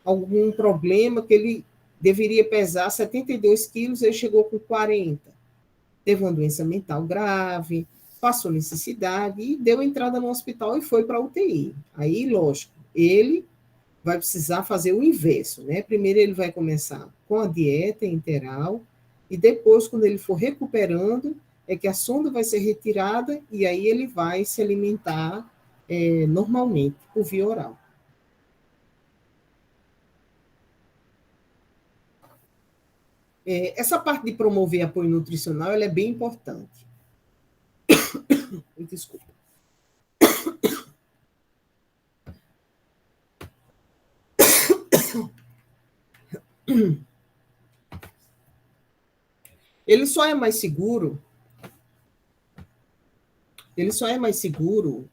S1: algum problema que ele deveria pesar 72 quilos, ele chegou com 40. Teve uma doença mental grave, passou necessidade e deu entrada no hospital e foi para a UTI. Aí, lógico, ele vai precisar fazer o inverso, né? Primeiro ele vai começar com a dieta enteral e depois, quando ele for recuperando, é que a sonda vai ser retirada e aí ele vai se alimentar normalmente, por via oral. Essa parte de promover apoio nutricional, ela é bem importante. Desculpa. Ele só é mais seguro,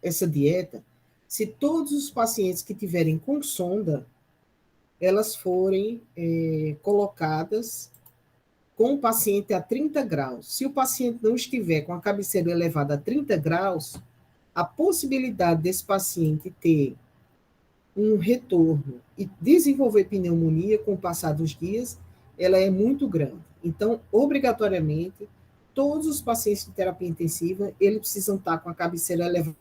S1: essa dieta, se todos os pacientes que tiverem com sonda, elas forem colocadas com o paciente a 30 graus. Se o paciente não estiver com a cabeceira elevada a 30 graus, a possibilidade desse paciente ter um retorno e desenvolver pneumonia com o passar dos dias, ela é muito grande. Então, obrigatoriamente, todos os pacientes de terapia intensiva, eles precisam estar com a cabeceira elevada.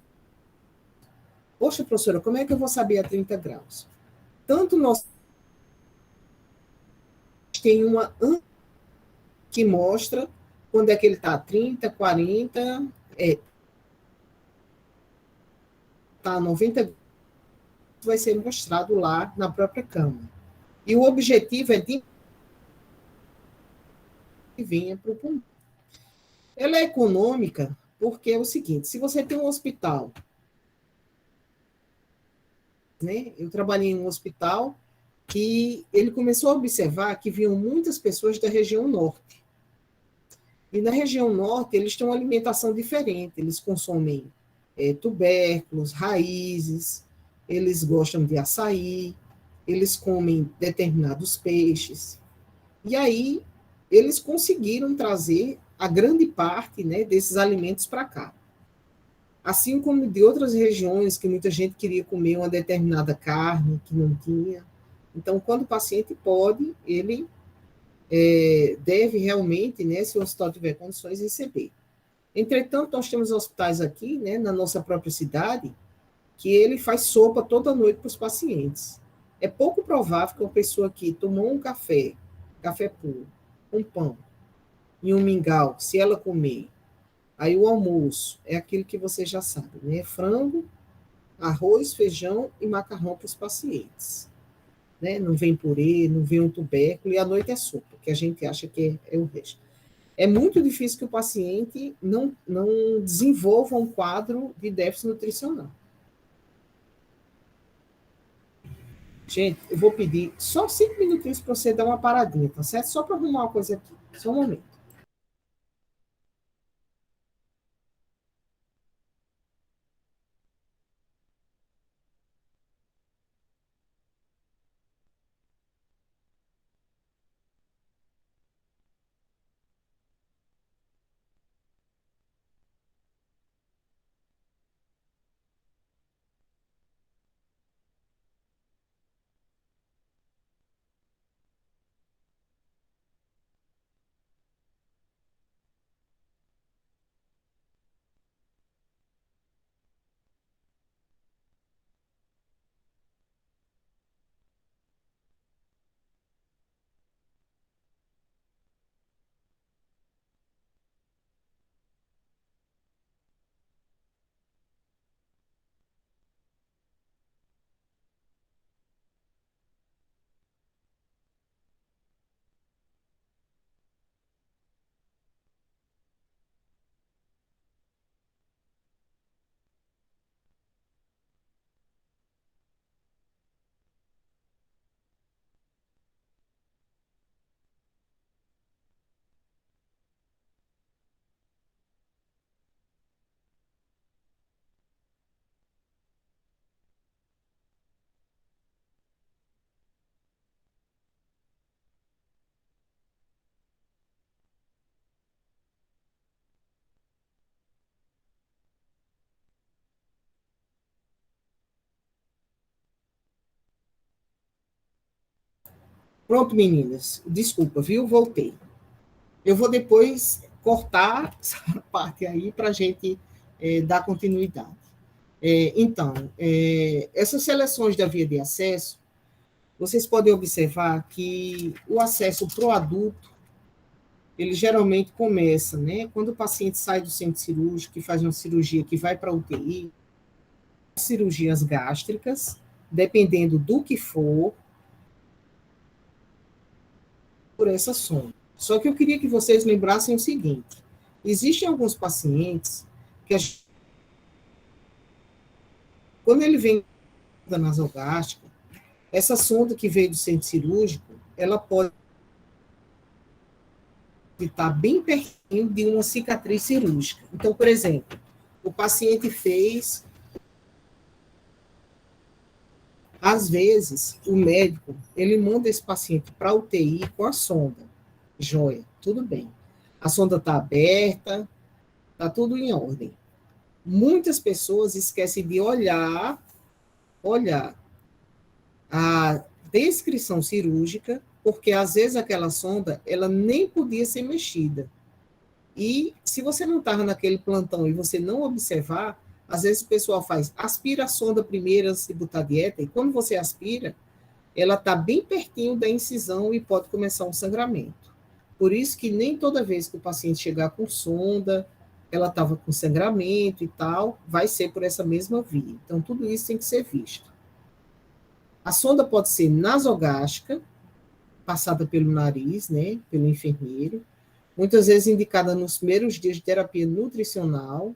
S1: Poxa, professora, como é que eu vou saber a 30 graus? Tanto nós tem uma que mostra quando é que ele está a 30, 40, está a 90, vai ser mostrado lá na própria cama. E o objetivo é de que venha para o pulmão. Ela é econômica porque é o seguinte, se você tem um hospital, né? Eu trabalhei em um hospital que ele começou a observar que vinham muitas pessoas da região norte. E na região norte, eles têm uma alimentação diferente, eles consomem tubérculos, raízes, eles gostam de açaí, eles comem determinados peixes. E aí, eles conseguiram trazer a grande parte, né, desses alimentos para cá. Assim como de outras regiões que muita gente queria comer uma determinada carne que não tinha. Então, quando o paciente pode, ele deve realmente, né, se o hospital tiver condições, receber. Entretanto, nós temos hospitais aqui, né, na nossa própria cidade, que ele faz sopa toda noite para os pacientes. É pouco provável que uma pessoa que tomou um café puro, um pão e um mingau, se ela comer, aí o almoço é aquilo que você já sabe, né? Frango, arroz, feijão e macarrão para os pacientes. Né? Não vem purê, não vem um tubérculo, e à noite é sopa, que a gente acha que é o resto. É muito difícil que o paciente não desenvolva um quadro de déficit nutricional. Gente, eu vou pedir só 5 minutinhos para você dar uma paradinha, tá certo? Só para arrumar uma coisa aqui. Só um momento. Pronto, meninas. Desculpa, viu? Voltei. Eu vou depois cortar essa parte aí para a gente dar continuidade. Então, essas seleções da via de acesso, vocês podem observar que o acesso para o adulto, ele geralmente começa, né, quando o paciente sai do centro cirúrgico, que faz uma cirurgia que vai para a UTI, cirurgias gástricas, dependendo do que for, por essa sonda. Só que eu queria que vocês lembrassem o seguinte: existem alguns pacientes que quando ele vem da nasogástrica, essa sonda que veio do centro cirúrgico, ela pode estar bem pertinho de uma cicatriz cirúrgica. Então, por exemplo, o paciente fez. Às vezes, o médico, ele manda esse paciente para a UTI com a sonda. Joia, tudo bem. A sonda está aberta, está tudo em ordem. Muitas pessoas esquecem de olhar a descrição cirúrgica, porque às vezes aquela sonda, ela nem podia ser mexida. E se você não estava naquele plantão e você não observar, às vezes o pessoal aspira a sonda primeiro antes de botar dieta, e quando você aspira, ela está bem pertinho da incisão e pode começar um sangramento. Por isso que nem toda vez que o paciente chegar com sonda, ela estava com sangramento e tal, vai ser por essa mesma via. Então, tudo isso tem que ser visto. A sonda pode ser nasogástrica, passada pelo nariz, né, pelo enfermeiro, muitas vezes indicada nos primeiros dias de terapia nutricional.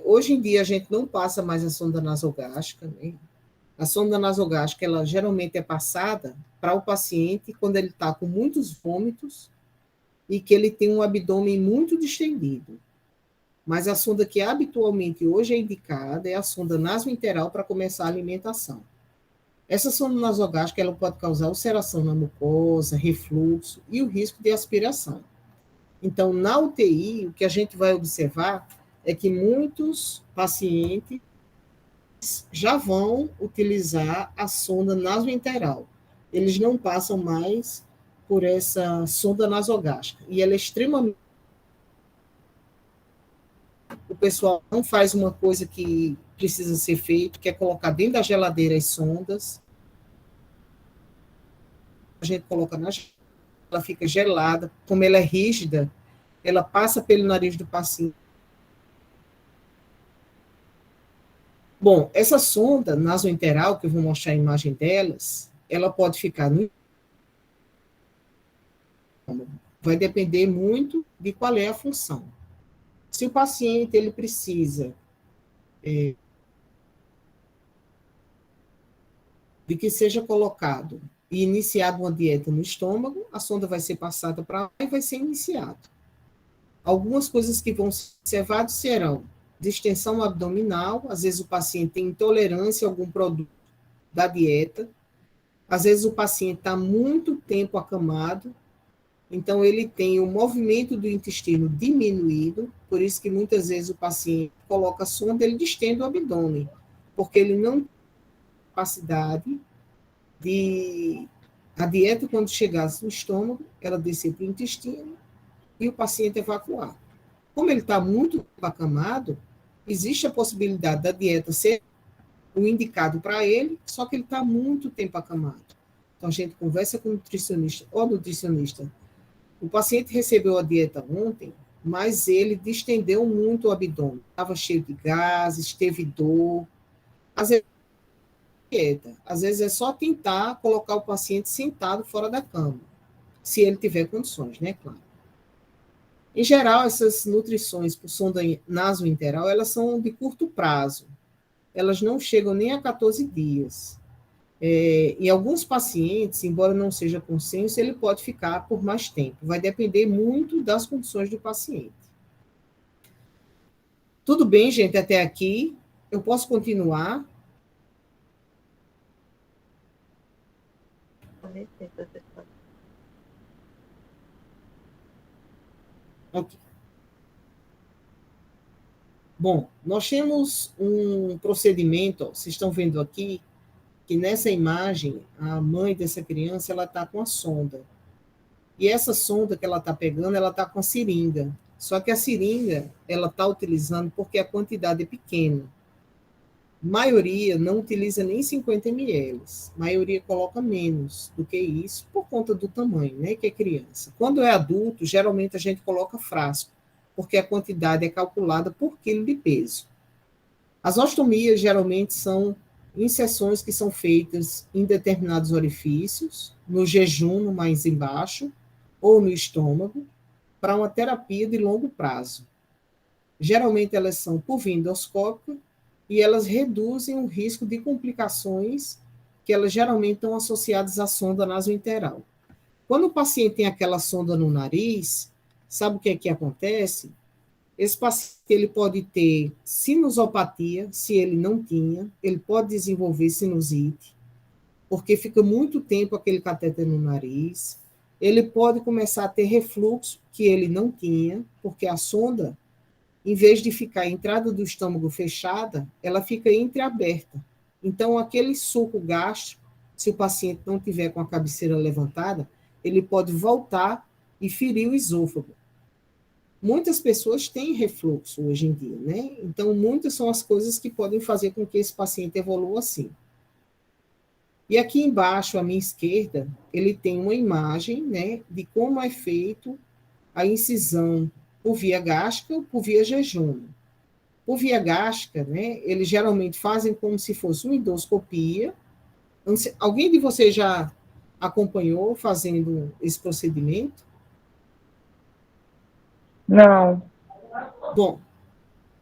S1: Hoje em dia, a gente não passa mais a sonda nasogástrica, né? A sonda nasogástrica, ela geralmente é passada para o paciente quando ele está com muitos vômitos e que ele tem um abdômen muito distendido. Mas a sonda que habitualmente hoje é indicada é a sonda nasointeral para começar a alimentação. Essa sonda nasogástrica, ela pode causar ulceração na mucosa, refluxo e o risco de aspiração. Então, na UTI, o que a gente vai observar é que muitos pacientes já vão utilizar a sonda nasointeral. Eles não passam mais por essa sonda nasogástrica. E ela é extremamente... O pessoal não faz uma coisa que precisa ser feita, que é colocar dentro da geladeira as sondas. A gente coloca na geladeira, ela fica gelada. Como ela é rígida, ela passa pelo nariz do paciente. Bom, essa sonda nasointeral, que eu vou mostrar a imagem delas, ela pode ficar no... Vai depender muito de qual é a função. Se o paciente ele precisa de que seja colocado e iniciado uma dieta no estômago, a sonda vai ser passada para lá e vai ser iniciado. Algumas coisas que vão ser observadas serão distensão abdominal, às vezes o paciente tem intolerância a algum produto da dieta, às vezes o paciente está muito tempo acamado, então ele tem o movimento do intestino diminuído, por isso que muitas vezes o paciente coloca a sonda, ele distende o abdômen, porque ele não tem capacidade de... A dieta, quando chegasse no estômago, ela descer para o intestino e o paciente evacuar. Como ele está muito acamado, existe a possibilidade da dieta ser o indicado para ele, só que ele está muito tempo acamado. Então, a gente conversa com o nutricionista ou nutricionista. O paciente recebeu a dieta ontem, mas ele distendeu muito o abdômen. Estava cheio de gases, teve dor. Às vezes, dieta. Às vezes é só tentar colocar o paciente sentado fora da cama, se ele tiver condições, né, claro. Em geral, essas nutrições por sonda nasointeral, elas são de curto prazo. Elas não chegam nem a 14 dias. Em alguns pacientes, embora não seja consenso, ele pode ficar por mais tempo. Vai depender muito das condições do paciente. Tudo bem, gente, até aqui. Eu posso continuar? Ok. Bom, nós temos um procedimento, ó, vocês estão vendo aqui, que nessa imagem, a mãe dessa criança, ela está com a sonda. E essa sonda que ela está pegando, ela está com a seringa. Só que a seringa, ela está utilizando porque a quantidade é pequena. Maioria não utiliza nem 50 ml. Maioria coloca menos do que isso por conta do tamanho, né, que é criança. Quando é adulto, geralmente a gente coloca frasco, porque a quantidade é calculada por quilo de peso. As ostomias geralmente são inserções que são feitas em determinados orifícios, no jejum mais embaixo, ou no estômago, para uma terapia de longo prazo. Geralmente elas são por via endoscópica e elas reduzem o risco de complicações que elas geralmente estão associadas à sonda nasointeral. Quando o paciente tem aquela sonda no nariz, sabe o que é que acontece? Esse paciente ele pode ter sinusopatia, se ele não tinha, ele pode desenvolver sinusite, porque fica muito tempo aquele catéter no nariz. Ele pode começar a ter refluxo, que ele não tinha, porque a sonda, em vez de ficar a entrada do estômago fechada, ela fica entreaberta. Então, aquele suco gástrico, se o paciente não tiver com a cabeceira levantada, ele pode voltar e ferir o esôfago. Muitas pessoas têm refluxo hoje em dia, né? Então, muitas são as coisas que podem fazer com que esse paciente evolua assim. E aqui embaixo, à minha esquerda, ele tem uma imagem, né, de como é feito a incisão por via gástrica ou por via jejum. Por via gástrica, né, eles geralmente fazem como se fosse uma endoscopia. Alguém de vocês já acompanhou fazendo esse procedimento?
S2: Não.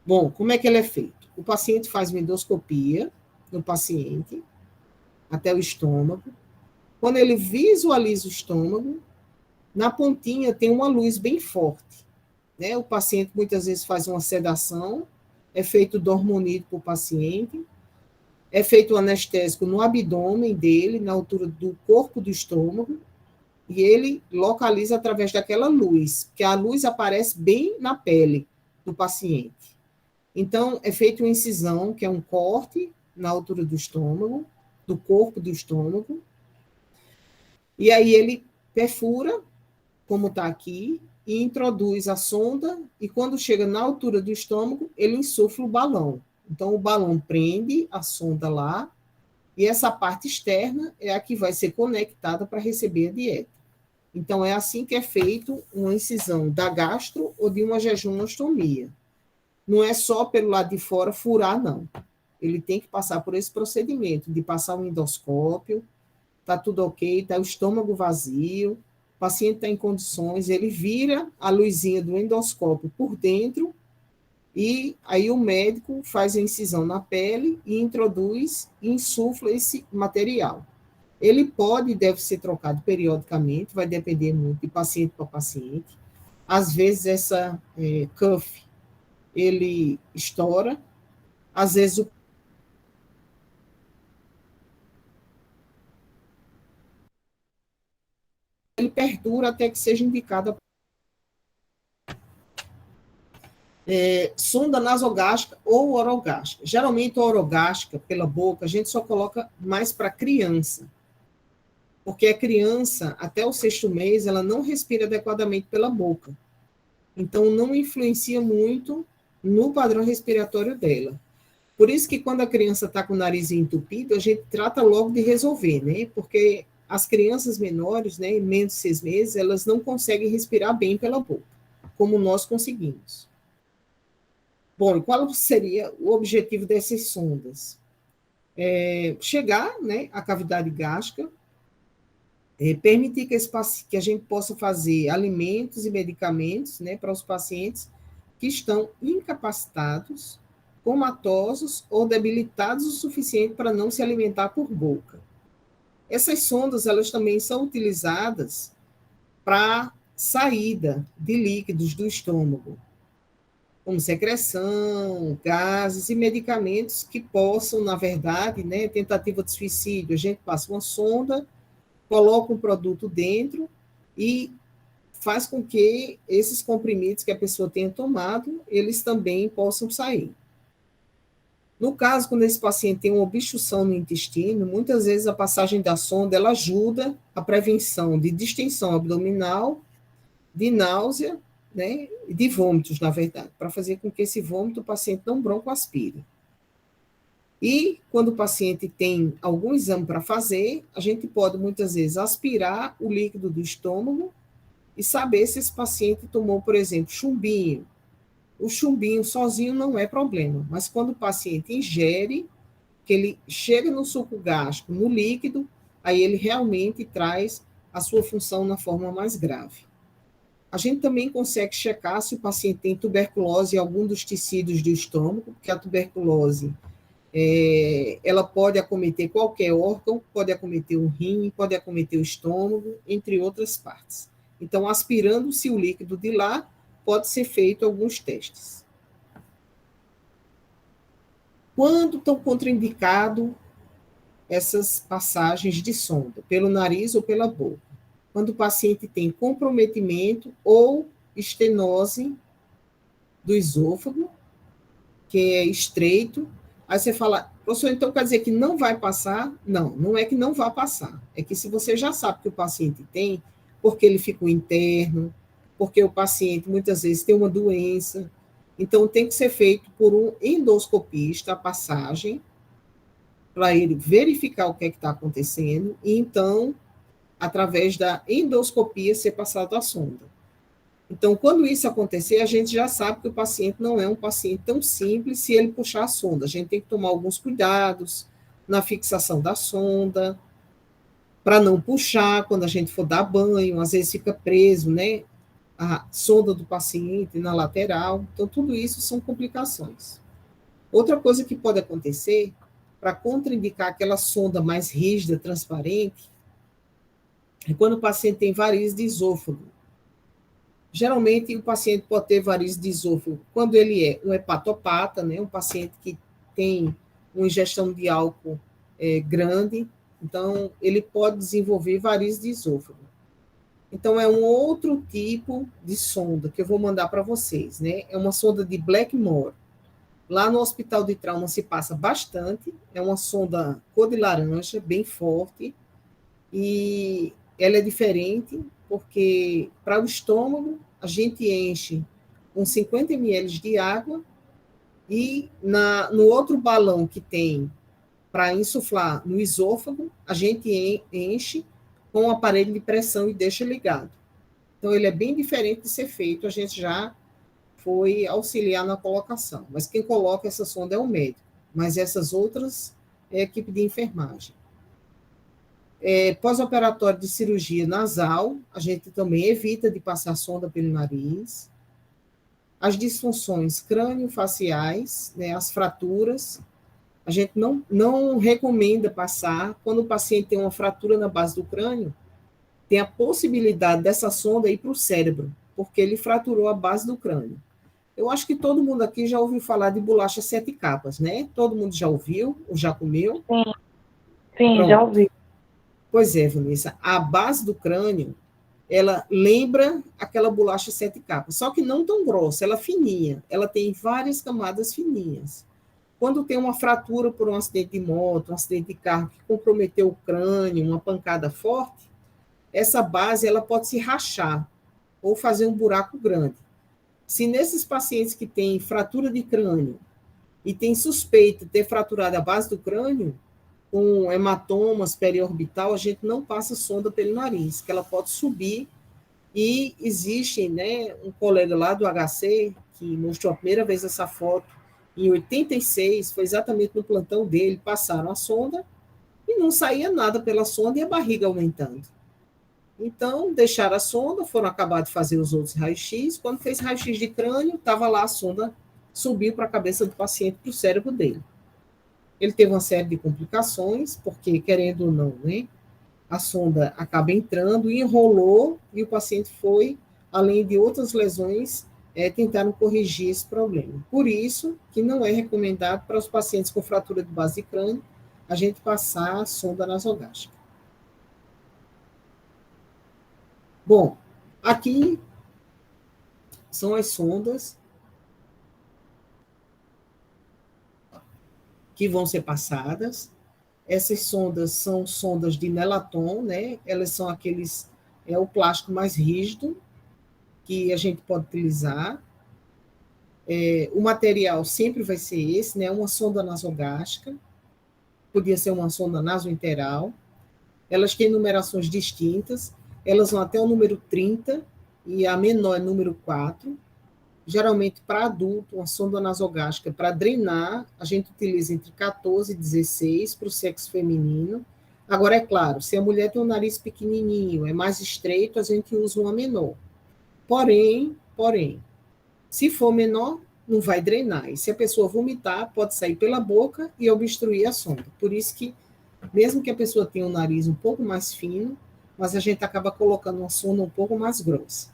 S1: Bom, como é que ele é feito? O paciente faz uma endoscopia no paciente, até o estômago. Quando ele visualiza o estômago, na pontinha tem uma luz bem forte, né? O paciente muitas vezes faz uma sedação, é feito dormonido para o paciente, é feito o anestésico no abdômen dele, na altura do corpo do estômago, e ele localiza através daquela luz, que a luz aparece bem na pele do paciente. Então, é feita uma incisão, que é um corte na altura do estômago, do corpo do estômago, e aí ele perfura, como está aqui, e introduz a sonda, e quando chega na altura do estômago, ele insufla o balão. Então, o balão prende a sonda lá, e essa parte externa é a que vai ser conectada para receber a dieta. Então, é assim que é feito uma incisão da gastro ou de uma jejunostomia. Não é só pelo lado de fora furar, não. Ele tem que passar por esse procedimento de passar um endoscópio, está tudo ok, está o estômago vazio, o paciente está em condições, ele vira a luzinha do endoscópio por dentro e aí o médico faz a incisão na pele e introduz e insufla esse material. Ele pode e deve ser trocado periodicamente, vai depender muito de paciente para paciente. Às vezes essa cuff, ele estoura, às vezes ele perdura até que seja indicado sonda nasogástrica ou orogástrica. Geralmente a orogástrica, pela boca, a gente só coloca mais para criança, porque a criança, até o 6º mês, ela não respira adequadamente pela boca. Então, não influencia muito no padrão respiratório dela. Por isso que quando a criança está com o nariz entupido, a gente trata logo de resolver, né? Porque as crianças menores, né, menos de 6 meses, elas não conseguem respirar bem pela boca, como nós conseguimos. Bom, e qual seria o objetivo dessas sondas? Chegar, né, à cavidade gástrica, permitir que a gente possa fazer alimentos e medicamentos, né, para os pacientes que estão incapacitados, comatosos ou debilitados o suficiente para não se alimentar por boca. Essas sondas, elas também são utilizadas para saída de líquidos do estômago, como secreção, gases e medicamentos que possam, na verdade, né, tentativa de suicídio, a gente passa uma sonda, coloca um produto dentro e faz com que esses comprimidos que a pessoa tenha tomado, eles também possam sair. No caso, quando esse paciente tem uma obstrução no intestino, muitas vezes a passagem da sonda, ela ajuda a prevenção de distensão abdominal, de náusea né, de vômitos, na verdade, para fazer com que esse vômito o paciente não broncoaspire. E quando o paciente tem algum exame para fazer, a gente pode muitas vezes aspirar o líquido do estômago e saber se esse paciente tomou, por exemplo, chumbinho. O chumbinho sozinho não é problema, mas quando o paciente ingere, que ele chega no suco gástrico, no líquido, aí ele realmente traz a sua função na forma mais grave. A gente também consegue checar se o paciente tem tuberculose em algum dos tecidos do estômago, porque a tuberculose ela pode acometer qualquer órgão, pode acometer o rim, pode acometer o estômago, entre outras partes. Então, aspirando-se o líquido de lá, pode ser feito alguns testes. Quando estão contraindicados essas passagens de sonda, pelo nariz ou pela boca? Quando o paciente tem comprometimento ou estenose do esôfago, que é estreito. Aí você fala, professor, então quer dizer que não vai passar? Não, não é que não vai passar. É que se você já sabe que o paciente tem, porque ele ficou interno, porque o paciente muitas vezes tem uma doença, então tem que ser feito por um endoscopista a passagem, para ele verificar o que é que está acontecendo, e então, através da endoscopia, ser passado a sonda. Então, quando isso acontecer, a gente já sabe que o paciente não é um paciente tão simples se ele puxar a sonda. A gente tem que tomar alguns cuidados na fixação da sonda, para não puxar quando a gente for dar banho, às vezes fica preso, né, a sonda do paciente na lateral. Então, tudo isso são complicações. Outra coisa que pode acontecer, para contraindicar aquela sonda mais rígida, transparente, é quando o paciente tem varizes de esôfago. Geralmente, o paciente pode ter varizes de esôfago quando ele é um hepatopata, né, um paciente que tem uma ingestão de álcool grande, então ele pode desenvolver varizes de esôfago. Então, é um outro tipo de sonda que eu vou mandar para vocês, né? É uma sonda de Blackmore. Lá no Hospital de Trauma se passa bastante, é uma sonda cor de laranja, bem forte, e ela é diferente, porque para o estômago, a gente enche com 50 ml de água, e no outro balão que tem para insuflar no esôfago, a gente enche com um aparelho de pressão e deixa ligado. Então, ele é bem diferente de ser feito, a gente já foi auxiliar na colocação, mas quem coloca essa sonda é o médico, mas essas outras é a equipe de enfermagem. Pós-operatório de cirurgia nasal, a gente também evita de passar sonda pelo nariz. As disfunções crânio-faciais, né, as fraturas, a gente não recomenda passar. Quando o paciente tem uma fratura na base do crânio, tem a possibilidade dessa sonda ir para o cérebro, porque ele fraturou a base do crânio. Eu acho que todo mundo aqui já ouviu falar de bolacha 7 capas, né? Todo mundo já ouviu ou já comeu?
S2: Sim, já ouvi.
S1: Pois é, Vanessa, a base do crânio, ela lembra aquela bolacha 7 capas, só que não tão grossa, ela é fininha, ela tem várias camadas fininhas. Quando tem uma fratura por um acidente de moto, um acidente de carro que comprometeu o crânio, uma pancada forte, essa base ela pode se rachar ou fazer um buraco grande. Se nesses pacientes que têm fratura de crânio e tem suspeita de ter fraturado a base do crânio, com hematomas periorbital, a gente não passa sonda pelo nariz, que ela pode subir, e existe, né, um colega lá do HC, que mostrou a primeira vez essa foto, em 86, foi exatamente no plantão dele, passaram a sonda, e não saía nada pela sonda, e a barriga aumentando. Então, deixaram a sonda, foram acabar de fazer os outros raios-x. Quando fez raio-x de crânio, estava lá a sonda, subiu para a cabeça do paciente, para o cérebro dele. Ele teve uma série de complicações, porque, querendo ou não, né, a sonda acaba entrando, enrolou, e o paciente foi, além de outras lesões, tentaram corrigir esse problema. Por isso, que não é recomendado para os pacientes com fratura de base de crânio, a gente passar a sonda nasogástrica. Bom, aqui são as sondas que vão ser passadas. Essas sondas são sondas de Nelaton, né? Elas são o plástico mais rígido, que a gente pode utilizar. O material sempre vai ser esse, né? Uma sonda nasogástrica, podia ser uma sonda nasointeral. Elas têm numerações distintas, elas vão até o número 30, e a menor é número 4. Geralmente, para adulto, uma sonda nasogástrica, para drenar, a gente utiliza entre 14 e 16 para o sexo feminino. Agora, é claro, se a mulher tem um nariz pequenininho, é mais estreito, a gente usa uma menor. Porém, se for menor, não vai drenar. E se a pessoa vomitar, pode sair pela boca e obstruir a sonda. Por isso que, mesmo que a pessoa tenha um nariz um pouco mais fino, mas a gente acaba colocando uma sonda um pouco mais grossa.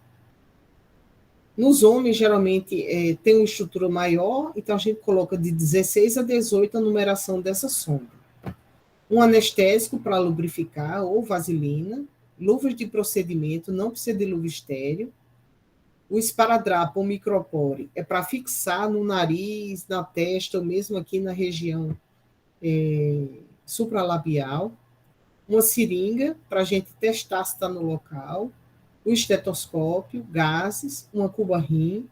S1: Nos homens, geralmente, tem uma estrutura maior, então a gente coloca de 16 a 18 a numeração dessa sonda. Um anestésico para lubrificar, ou vaselina, luvas de procedimento, não precisa de luva estéreo. O esparadrapo ou micropore é para fixar no nariz, na testa, ou mesmo aqui na região supralabial. Uma seringa para a gente testar se está no local. O estetoscópio, gases, uma cuba-rim,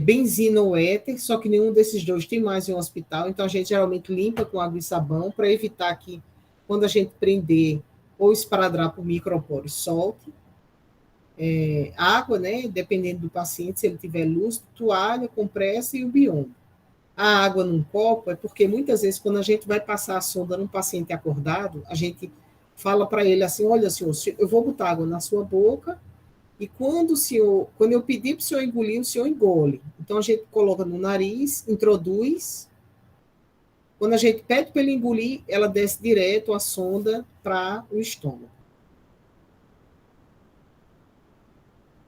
S1: benzina ou éter, só que nenhum desses dois tem mais em um hospital, então a gente geralmente limpa com água e sabão para evitar que, quando a gente prender ou esparadrapo micropore, solte. Água, né, dependendo do paciente, se ele tiver lúcido, toalha, compressa e o biombo. A água num copo é porque muitas vezes, quando a gente vai passar a sonda num paciente acordado, a gente fala para ele assim: olha, senhor, eu vou botar água na sua boca, e quando eu pedir para o senhor engolir, o senhor engole. Então a gente coloca no nariz, introduz. Quando a gente pede para ele engolir, ela desce direto a sonda para o estômago.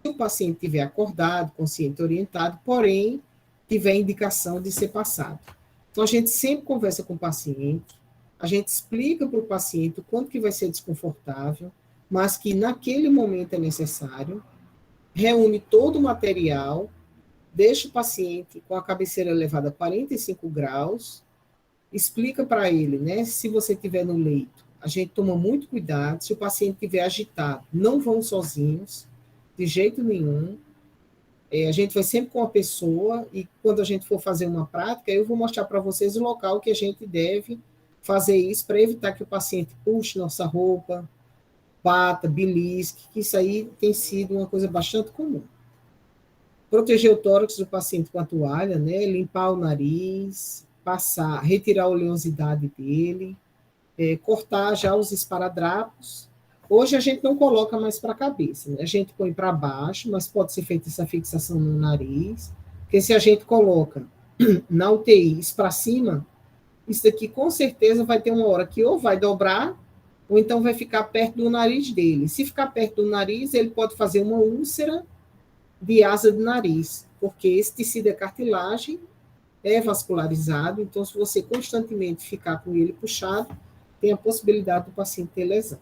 S1: Se o paciente estiver acordado, consciente, orientado, porém tiver indicação de ser passado. Então a gente sempre conversa com o paciente, a gente explica para o paciente o quanto que vai ser desconfortável, mas que naquele momento é necessário, reúne todo o material, deixa o paciente com a cabeceira elevada a 45 graus, explica para ele, né, se você estiver no leito, a gente toma muito cuidado, se o paciente estiver agitado, não vão sozinhos, de jeito nenhum. A gente vai sempre com a pessoa, e quando a gente for fazer uma prática, eu vou mostrar para vocês o local que a gente deve fazer isso, para evitar que o paciente puxe nossa roupa, bata, belisque, que isso aí tem sido uma coisa bastante comum. Proteger o tórax do paciente com a toalha, né? Limpar o nariz, passar, retirar a oleosidade dele, cortar já os esparadrapos. Hoje a gente não coloca mais para a cabeça, né? A gente põe para baixo, mas pode ser feita essa fixação no nariz, porque se a gente coloca na UTI isso para cima, isso daqui com certeza vai ter uma hora que ou vai dobrar, ou então vai ficar perto do nariz dele. Se ficar perto do nariz, ele pode fazer uma úlcera de asa do nariz, porque esse tecido é cartilagem, é vascularizado, então se você constantemente ficar com ele puxado, tem a possibilidade do paciente ter lesão.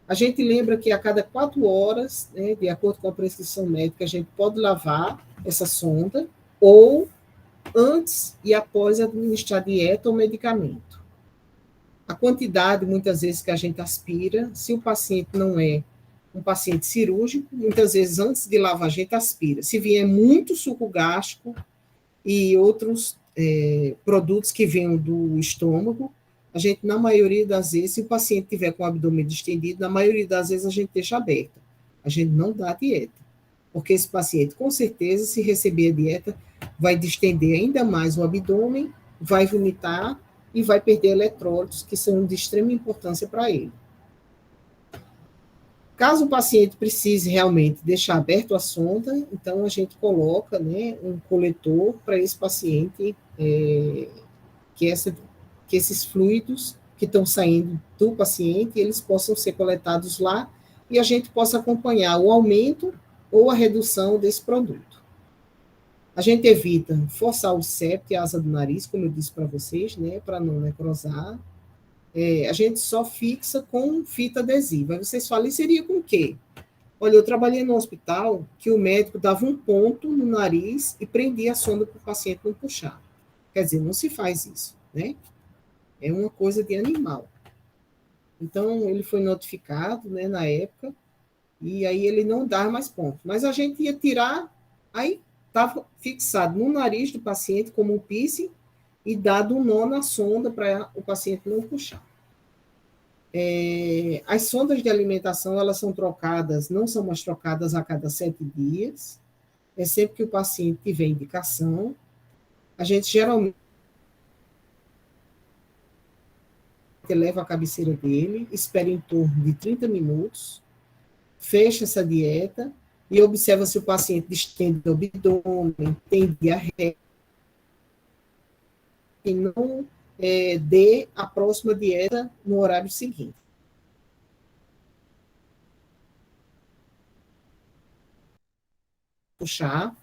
S1: A gente lembra que a cada 4 horas, né, de acordo com a prescrição médica, a gente pode lavar essa sonda, ou antes e após administrar dieta ou medicamento. A quantidade, muitas vezes, que a gente aspira, se o paciente não é um paciente cirúrgico, muitas vezes, antes de lavar, a gente aspira. Se vier muito suco gástrico e outros produtos que venham do estômago, a gente, na maioria das vezes, se o paciente tiver com o abdômen distendido, na maioria das vezes a gente deixa aberta. A gente não dá dieta, porque esse paciente, com certeza, se receber a dieta, vai distender ainda mais o abdômen, vai vomitar e vai perder eletrólitos, que são de extrema importância para ele. Caso o paciente precise realmente deixar aberto a sonda, então a gente coloca, né, um coletor para esse paciente, que esses fluidos que estão saindo do paciente, eles possam ser coletados lá e a gente possa acompanhar o aumento ou a redução desse produto. A gente evita forçar o septo e a asa do nariz, como eu disse para vocês, né, para não necrosar. A gente só fixa com fita adesiva. Aí vocês falam, e seria com o quê? Olha, eu trabalhei no hospital que o médico dava um ponto no nariz e prendia a sonda para o paciente não puxar. Quer dizer, não se faz isso, né? É uma coisa de animal. Então, ele foi notificado, né, na época, E aí ele não dá mais ponto. Mas a gente ia tirar, aí estava fixado no nariz do paciente como um piercing e dado um nó na sonda para o paciente não puxar. As sondas de alimentação, elas são trocadas, não são mais trocadas a cada 7 dias, é sempre que o paciente tiver indicação. A gente geralmente leva a cabeceira dele, espera em torno de 30 minutos, fecha essa dieta e observa se o paciente distende o abdômen, tem diarreia, e não dê a próxima dieta no horário seguinte. Puxar.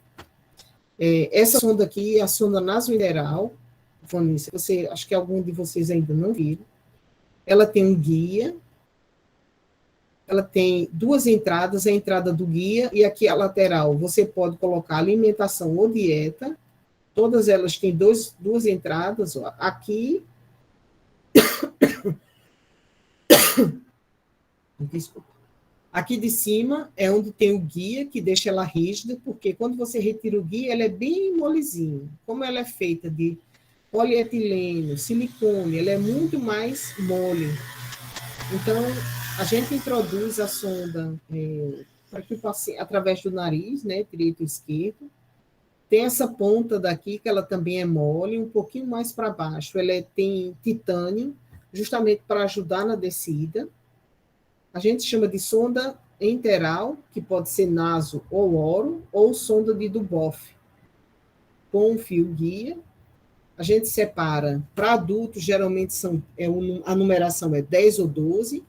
S1: Essa sonda aqui é a sonda nasoileral, Vanessa, acho que algum de vocês ainda não viram. Ela tem um guia, ela tem 2 entradas, a entrada do guia e aqui a lateral. Você pode colocar alimentação ou dieta. Todas elas têm 2 entradas. Ó. Aqui. Desculpa. Aqui de cima é onde tem o guia, que deixa ela rígida, porque quando você retira o guia, ela é bem molezinha. Como ela é feita de polietileno, silicone, ela é muito mais mole. Então, a gente introduz a sonda para que o paciente, através do nariz, né, direito e esquerdo. Tem essa ponta daqui, que ela também é mole, um pouquinho mais para baixo. Ela tem titânio, justamente para ajudar na descida. A gente chama de sonda enteral, que pode ser naso ou oro, ou sonda de Duboff, com um fio guia. A gente separa, para adultos, geralmente a numeração é 10 ou 12,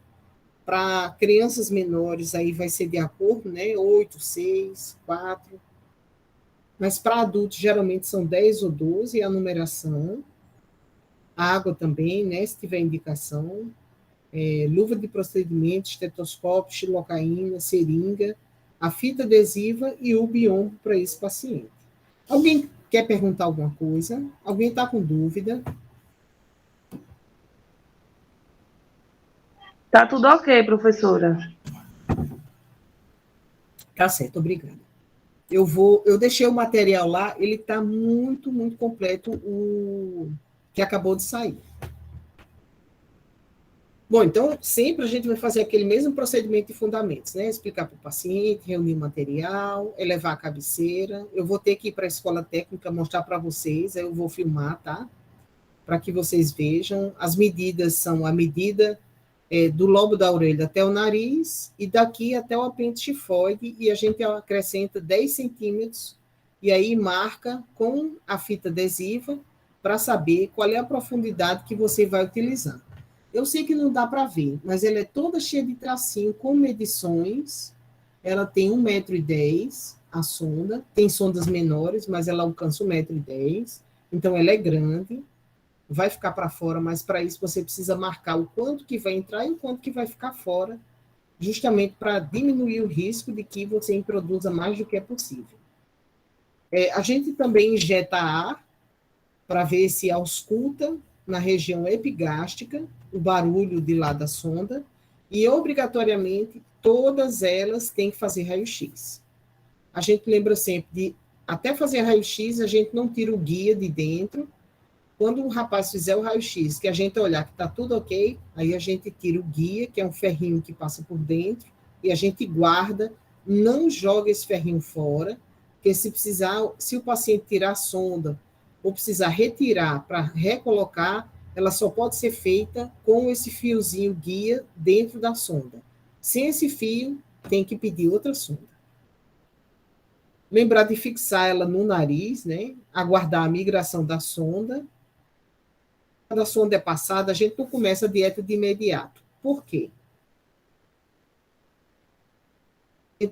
S1: para crianças menores, aí vai ser de acordo, né? 8, 6, 4. Mas para adultos, geralmente são 10 ou 12 a numeração. Água também, né? Se tiver indicação. Luva de procedimento, estetoscópio, xilocaína, seringa, a fita adesiva e o biombo para esse paciente. Alguém quer perguntar alguma coisa? Alguém está com dúvida?
S2: Tá tudo ok, professora.
S1: Tá certo, obrigada. Eu deixei o material lá, ele está muito, muito completo, o que acabou de sair. Bom, então, sempre a gente vai fazer aquele mesmo procedimento de fundamentos, né? Explicar para o paciente, reunir o material, elevar a cabeceira. Eu vou ter que ir para a escola técnica mostrar para vocês, aí eu vou filmar, tá? Para que vocês vejam. As medidas são a medida do lobo da orelha até o nariz e daqui até o apêndice tifoide, e a gente acrescenta 10 centímetros e aí marca com a fita adesiva para saber qual é a profundidade que você vai utilizar. Eu sei que não dá para ver, mas ela é toda cheia de tracinho com medições. Ela tem 1,10 m, a sonda. Tem sondas menores, mas ela alcança 1,10 m. Então, ela é grande. Vai ficar para fora, mas para isso você precisa marcar o quanto que vai entrar e o quanto que vai ficar fora, justamente para diminuir o risco de que você introduza mais do que é possível. A gente também injeta ar para ver se ausculta na região epigástrica o barulho de lá da sonda, e obrigatoriamente todas elas têm que fazer raio-x. A gente lembra sempre de, até fazer raio-x, a gente não tira o guia de dentro. Quando o rapaz fizer o raio-x, que a gente olhar que está tudo ok, aí a gente tira o guia, que é um ferrinho que passa por dentro, e a gente guarda, não joga esse ferrinho fora, porque se o paciente tirar a sonda ou precisar retirar para recolocar, ela só pode ser feita com esse fiozinho guia dentro da sonda. Sem esse fio, tem que pedir outra sonda. Lembrar de fixar ela no nariz, né? Aguardar a migração da sonda. Quando a sonda é passada, a gente não começa a dieta de imediato. Por quê?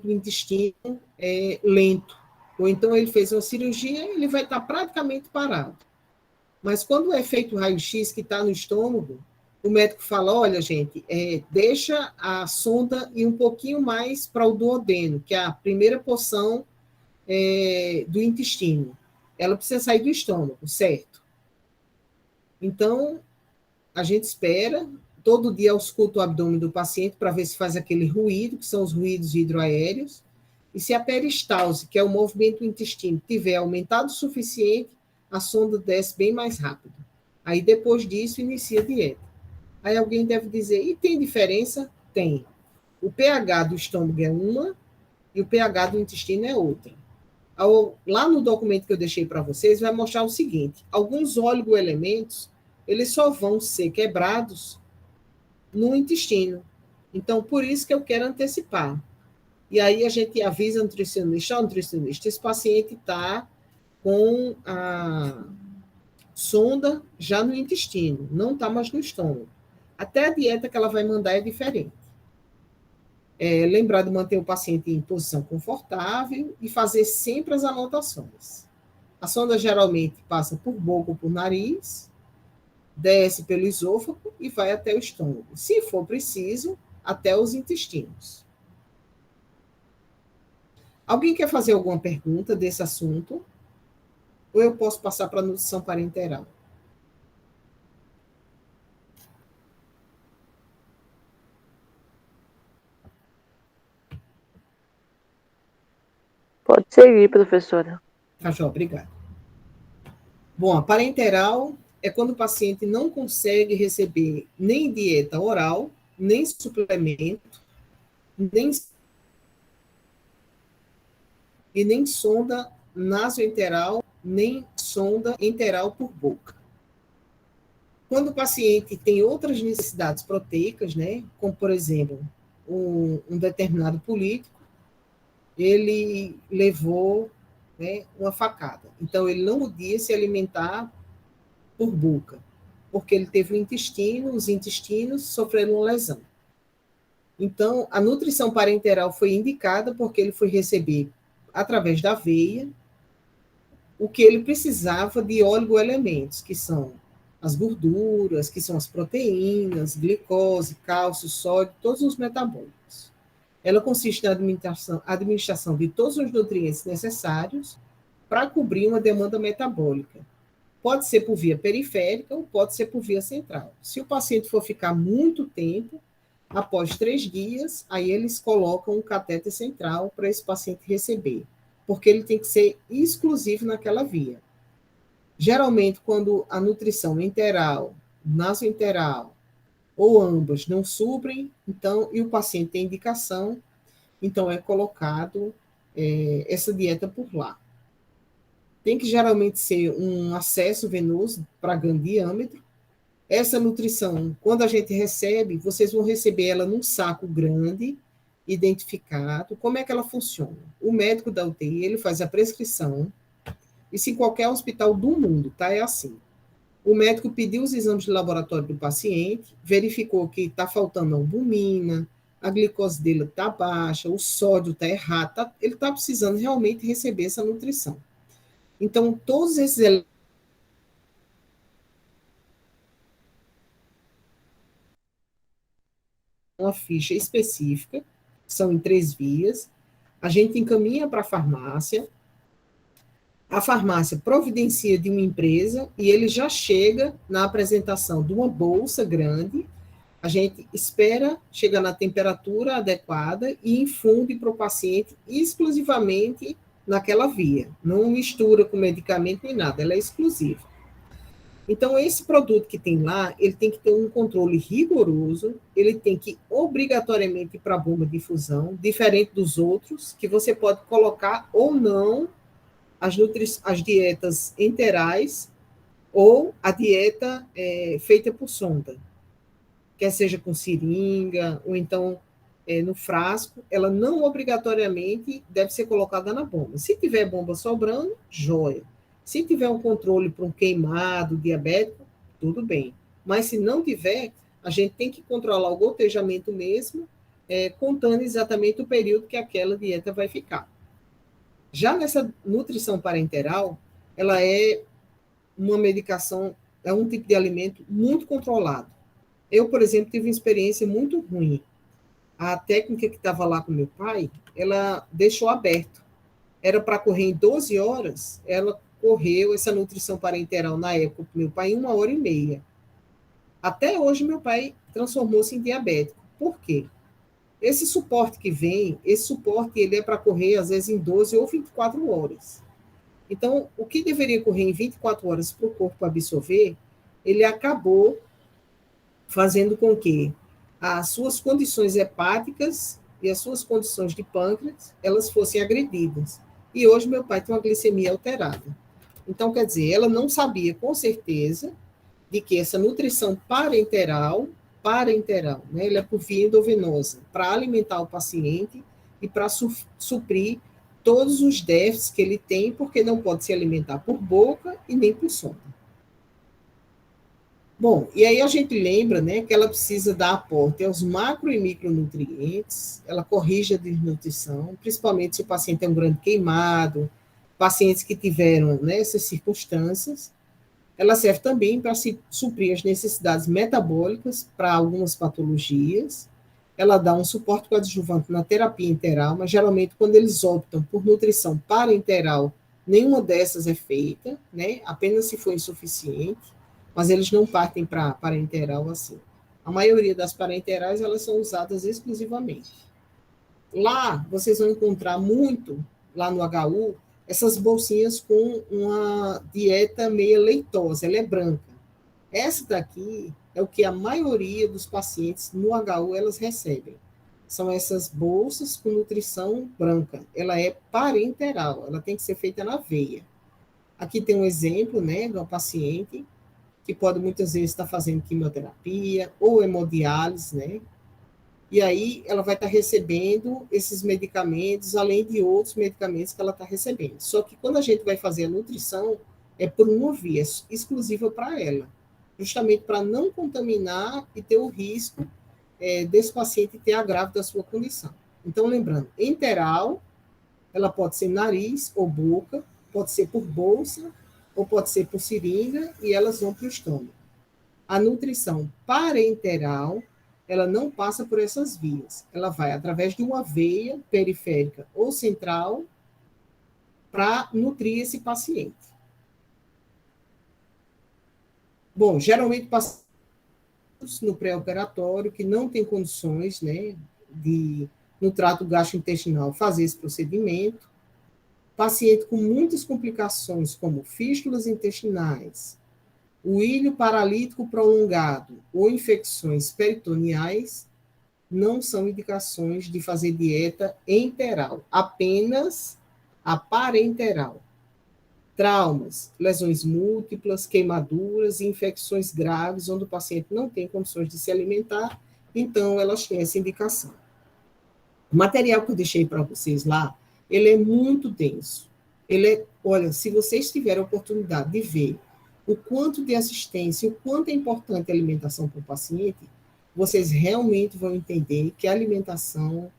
S1: O intestino é lento. Ou então ele fez uma cirurgia, ele vai estar praticamente parado. Mas quando é feito o raio-x que está no estômago, o médico fala, olha, gente, deixa a sonda ir um pouquinho mais para o duodeno, que é a primeira porção do intestino. Ela precisa sair do estômago, certo? Então, a gente espera, todo dia ausculta o abdômen do paciente para ver se faz aquele ruído, que são os ruídos hidroaéreos, e se a peristalse, que é o movimento do intestino, tiver aumentado o suficiente, a sonda desce bem mais rápido. Aí, depois disso, inicia a dieta. Aí alguém deve dizer, e tem diferença? Tem. O pH do estômago é uma e o pH do intestino é outra. Lá no documento que eu deixei para vocês, vai mostrar o seguinte, alguns oligoelementos, eles só vão ser quebrados no intestino. Então, por isso que eu quero antecipar. E aí a gente avisa o nutricionista, esse paciente está com a sonda já no intestino, não está mais no estômago. Até a dieta que ela vai mandar é diferente. Lembrar de manter o paciente em posição confortável e fazer sempre as anotações. A sonda geralmente passa por boca ou por nariz, desce pelo esôfago e vai até o estômago. Se for preciso, até os intestinos. Alguém quer fazer alguma pergunta desse assunto? Ou eu posso passar para a nutrição parenteral?
S2: Pode seguir, professora.
S1: Tá, Jó, obrigada. Bom, a parenteral é quando o paciente não consegue receber nem dieta oral, nem suplemento, nem sonda nasoenteral, nem sonda enteral por boca. Quando o paciente tem outras necessidades proteicas, né, como, por exemplo, um determinado político, ele levou, né, uma facada. Então, ele não podia se alimentar por boca, porque ele teve os intestinos sofreram uma lesão. Então, a nutrição parenteral foi indicada porque ele foi receber, através da veia, o que ele precisava de oligoelementos, que são as gorduras, que são as proteínas, glicose, cálcio, sódio, todos os metabólicos. Ela consiste na administração de todos os nutrientes necessários para cobrir uma demanda metabólica. Pode ser por via periférica ou pode ser por via central. Se o paciente for ficar muito tempo, após 3 dias, aí eles colocam um catéter central para esse paciente receber, porque ele tem que ser exclusivo naquela via. Geralmente, quando a nutrição enteral, nasoenteral ou ambas não suprem, então, e o paciente tem indicação, então é colocado essa dieta por lá. Tem que geralmente ser um acesso venoso para grande diâmetro. Essa nutrição, quando a gente recebe, vocês vão receber ela num saco grande, identificado. Como é que ela funciona? O médico da UTI, ele faz a prescrição, isso em qualquer hospital do mundo, tá? É assim. O médico pediu os exames de laboratório do paciente, verificou que está faltando albumina, a glicose dele está baixa, o sódio está errado, ele está precisando realmente receber essa nutrição. Então, todos esses uma ficha específica, são em 3 vias, a gente encaminha para a farmácia providencia de uma empresa e ele já chega na apresentação de uma bolsa grande, a gente espera chegar na temperatura adequada e infunde para o paciente exclusivamente naquela via, não mistura com medicamento nem nada, ela é exclusiva. Então, esse produto que tem lá, ele tem que ter um controle rigoroso, ele tem que obrigatoriamente ir para a bomba de infusão, diferente dos outros, que você pode colocar ou não as dietas enterais ou a dieta feita por sonda, quer seja com seringa ou então no frasco, ela não obrigatoriamente deve ser colocada na bomba. Se tiver bomba sobrando, joia. Se tiver um controle para um queimado diabético, tudo bem. Mas se não tiver, a gente tem que controlar o gotejamento mesmo, contando exatamente o período que aquela dieta vai ficar. Já nessa nutrição parenteral, ela é uma medicação, é um tipo de alimento muito controlado. Eu, por exemplo, tive uma experiência muito ruim. A técnica que estava lá com meu pai, ela deixou aberto. Era para correr em 12 horas, ela correu essa nutrição parenteral na época com meu pai em 1h30. Até hoje, meu pai transformou-se em diabético. Por quê? Esse suporte que vem, esse suporte ele é para correr, às vezes, em 12 ou 24 horas. Então, o que deveria correr em 24 horas para o corpo absorver, ele acabou fazendo com que as suas condições hepáticas e as suas condições de pâncreas, elas fossem agredidas. E hoje meu pai tem uma glicemia alterada. Então, quer dizer, ela não sabia com certeza de que essa nutrição parenteral, né, ela é por via endovenosa, para alimentar o paciente e para suprir todos os déficits que ele tem, porque não pode se alimentar por boca e nem por sonda. Bom, e aí a gente lembra, né, que ela precisa dar aporte aos macro e micronutrientes, ela corrige a desnutrição, principalmente se o paciente é um grande queimado, pacientes que tiveram, né, essas circunstâncias. Ela serve também para suprir as necessidades metabólicas para algumas patologias. Ela dá um suporte coadjuvante na terapia enteral, mas geralmente quando eles optam por nutrição parenteral, nenhuma dessas é feita, né? Apenas se for insuficiente, mas eles não partem para parenteral assim. A maioria das parenterais, elas são usadas exclusivamente. Lá, vocês vão encontrar muito, lá no HU, essas bolsinhas com uma dieta meio leitosa, ela é branca. Essa daqui é o que a maioria dos pacientes no HU elas recebem. São essas bolsas com nutrição branca. Ela é parenteral, ela tem que ser feita na veia. Aqui tem um exemplo, né, de uma paciente que pode muitas vezes estar fazendo quimioterapia ou hemodiálise, né? E aí ela vai estar recebendo esses medicamentos, além de outros medicamentos que ela está recebendo. Só que quando a gente vai fazer a nutrição, é por uma via exclusiva para ela, justamente para não contaminar e ter o risco desse paciente ter agravo da sua condição. Então, lembrando, enteral, ela pode ser nariz ou boca, pode ser por bolsa, ou pode ser por seringa, e elas vão para o estômago. A nutrição parenteral, ela não passa por essas vias. Ela vai através de uma veia periférica ou central para nutrir esse paciente. Bom, geralmente pacientes no pré-operatório que não tem condições, né, de, no trato gastrointestinal, fazer esse procedimento. Paciente com muitas complicações, como fístulas intestinais, o ilho paralítico prolongado ou infecções peritoneais, não são indicações de fazer dieta enteral, apenas a parenteral. Traumas, lesões múltiplas, queimaduras e infecções graves, onde o paciente não tem condições de se alimentar, então elas têm essa indicação. O material que eu deixei para vocês lá, ele é muito denso. Olha, se vocês tiverem a oportunidade de ver o quanto de assistência, o quanto é importante a alimentação para o paciente, vocês realmente vão entender que a alimentação,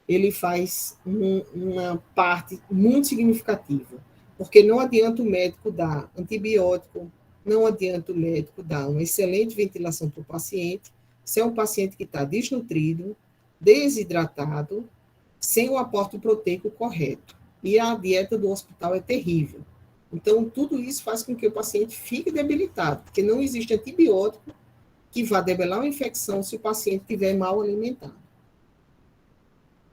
S1: ele faz uma parte muito significativa, porque não adianta o médico dar antibiótico, não adianta o médico dar uma excelente ventilação para o paciente, se é um paciente que está desnutrido, desidratado, sem o aporte proteico correto. E a dieta do hospital é terrível. Então, tudo isso faz com que o paciente fique debilitado, porque não existe antibiótico que vá debelar uma infecção se o paciente estiver mal alimentado.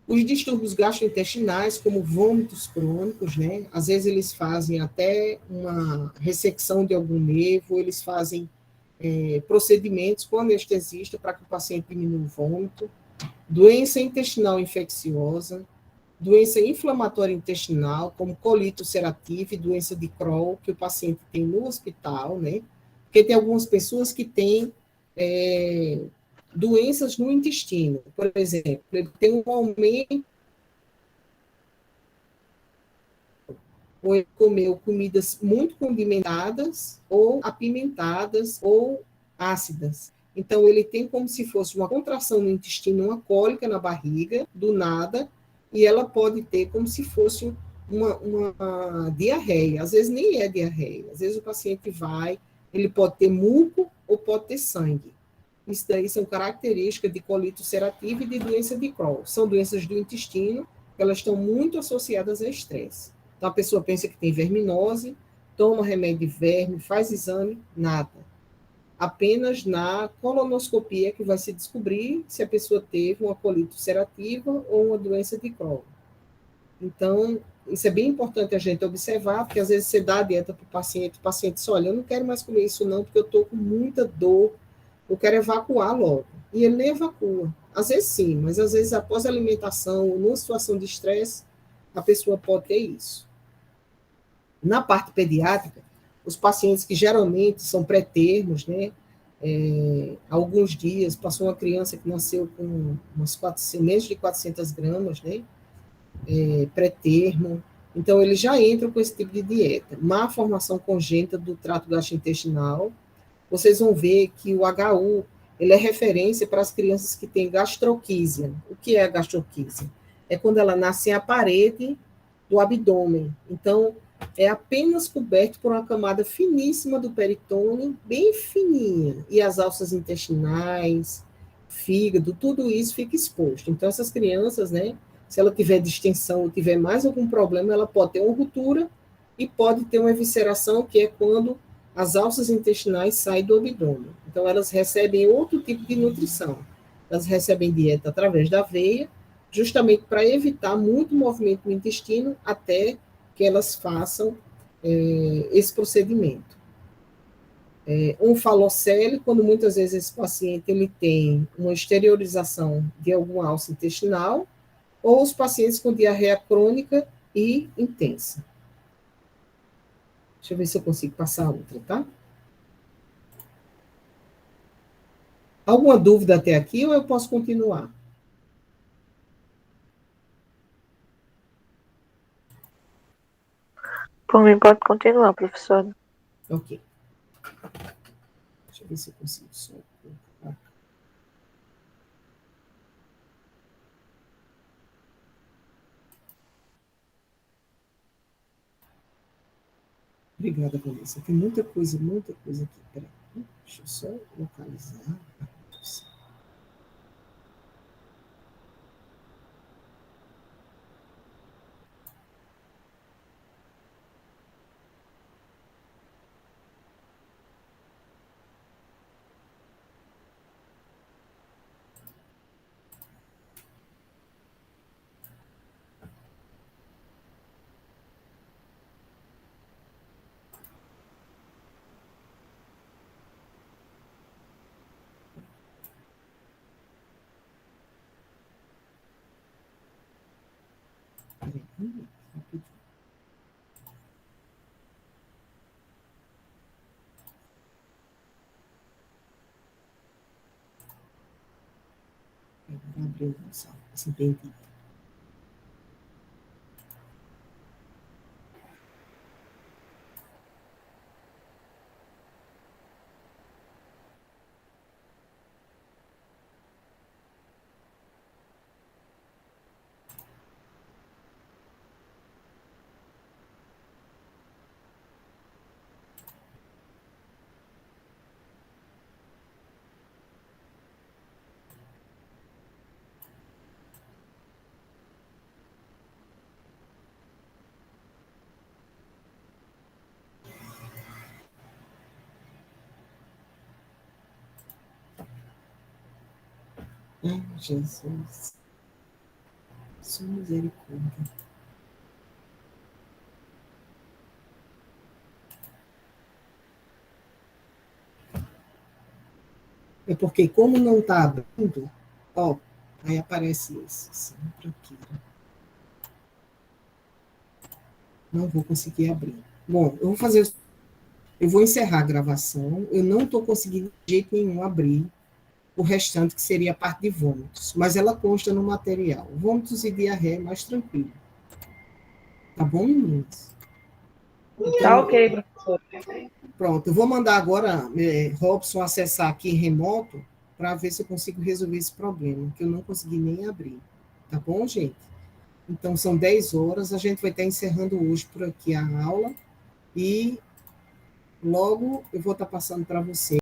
S1: Os distúrbios gastrointestinais, como vômitos crônicos, né? Às vezes eles fazem até uma ressecção de algum nervo, eles fazem procedimentos com anestesista para que o paciente diminua o vômito. Doença intestinal infecciosa, doença inflamatória intestinal, como colite ulcerativa e doença de Crohn, que o paciente tem no hospital, né? Porque tem algumas pessoas que têm doenças no intestino, por exemplo, ele tem um aumento, ou ele comeu comidas muito condimentadas, ou apimentadas, ou ácidas. Então, ele tem como se fosse uma contração no intestino, uma cólica na barriga, do nada, e ela pode ter como se fosse uma diarreia. Às vezes nem é diarreia. Às vezes o paciente ele pode ter muco ou pode ter sangue. Isso daí são características de colite ulcerativa e de doença de Crohn. São doenças do intestino, elas estão muito associadas a estresse. Então, a pessoa pensa que tem verminose, toma remédio de verme, faz exame, nada. apenas na colonoscopia que vai se descobrir se a pessoa teve uma colite ulcerativa ou uma doença de Crohn. Então, isso é bem importante a gente observar, porque às vezes você dá a dieta para o paciente diz, olha, eu não quero mais comer isso não, porque eu estou com muita dor, eu quero evacuar logo. E ele nem evacua. Às vezes sim, mas às vezes após a alimentação, ou numa situação de estresse, a pessoa pode ter isso. Na parte pediátrica, os pacientes que geralmente são pré-termos, né, alguns dias, passou uma criança que nasceu com menos de 400 gramas, né, pré-termo, então eles já entram com esse tipo de dieta. Má formação congênita do trato gastrointestinal, vocês vão ver que o HU, ele é referência para as crianças que têm gastroquísia. O que é a gastroquísia? É quando ela nasce a parede do abdômen. Então, é apenas coberto por uma camada finíssima do peritônio, bem fininha, e as alças intestinais, fígado, tudo isso fica exposto. Então, essas crianças, né, se ela tiver distensão ou tiver mais algum problema, ela pode ter uma ruptura e pode ter uma evisceração, que é quando as alças intestinais saem do abdômen. Então, elas recebem outro tipo de nutrição. Elas recebem dieta através da veia, justamente para evitar muito movimento no intestino até que elas façam esse procedimento. Um falocele, quando muitas vezes esse paciente ele tem uma exteriorização de alguma alça intestinal, ou os pacientes com diarreia crônica e intensa. Deixa eu ver se eu consigo passar outra, tá? Alguma dúvida até aqui ou eu posso continuar?
S3: Por mim, pode continuar, professora.
S1: Ok. Deixa eu ver se eu consigo só colocar. Obrigada, Vanessa. Tem muita coisa aqui. Peraí. Deixa eu só localizar. Abriu o salto, assim, entendi. Ai, Jesus. Sua misericórdia. É porque, como não está abrindo, ó, aí aparece esse, sempre aqui. Não vou conseguir abrir. Bom, eu vou encerrar a gravação. Eu não estou conseguindo de jeito nenhum abrir o restante, que seria a parte de vômitos, mas ela consta no material. Vômitos e diarreia é mais tranquilo. Tá bom, meninas? Então,
S2: Tá ok, professor.
S1: Pronto, eu vou mandar agora Robson acessar aqui em remoto para ver se eu consigo resolver esse problema, que eu não consegui nem abrir. Tá bom, gente? Então, são 10 horas, a gente vai estar encerrando hoje por aqui a aula e logo eu vou estar passando para você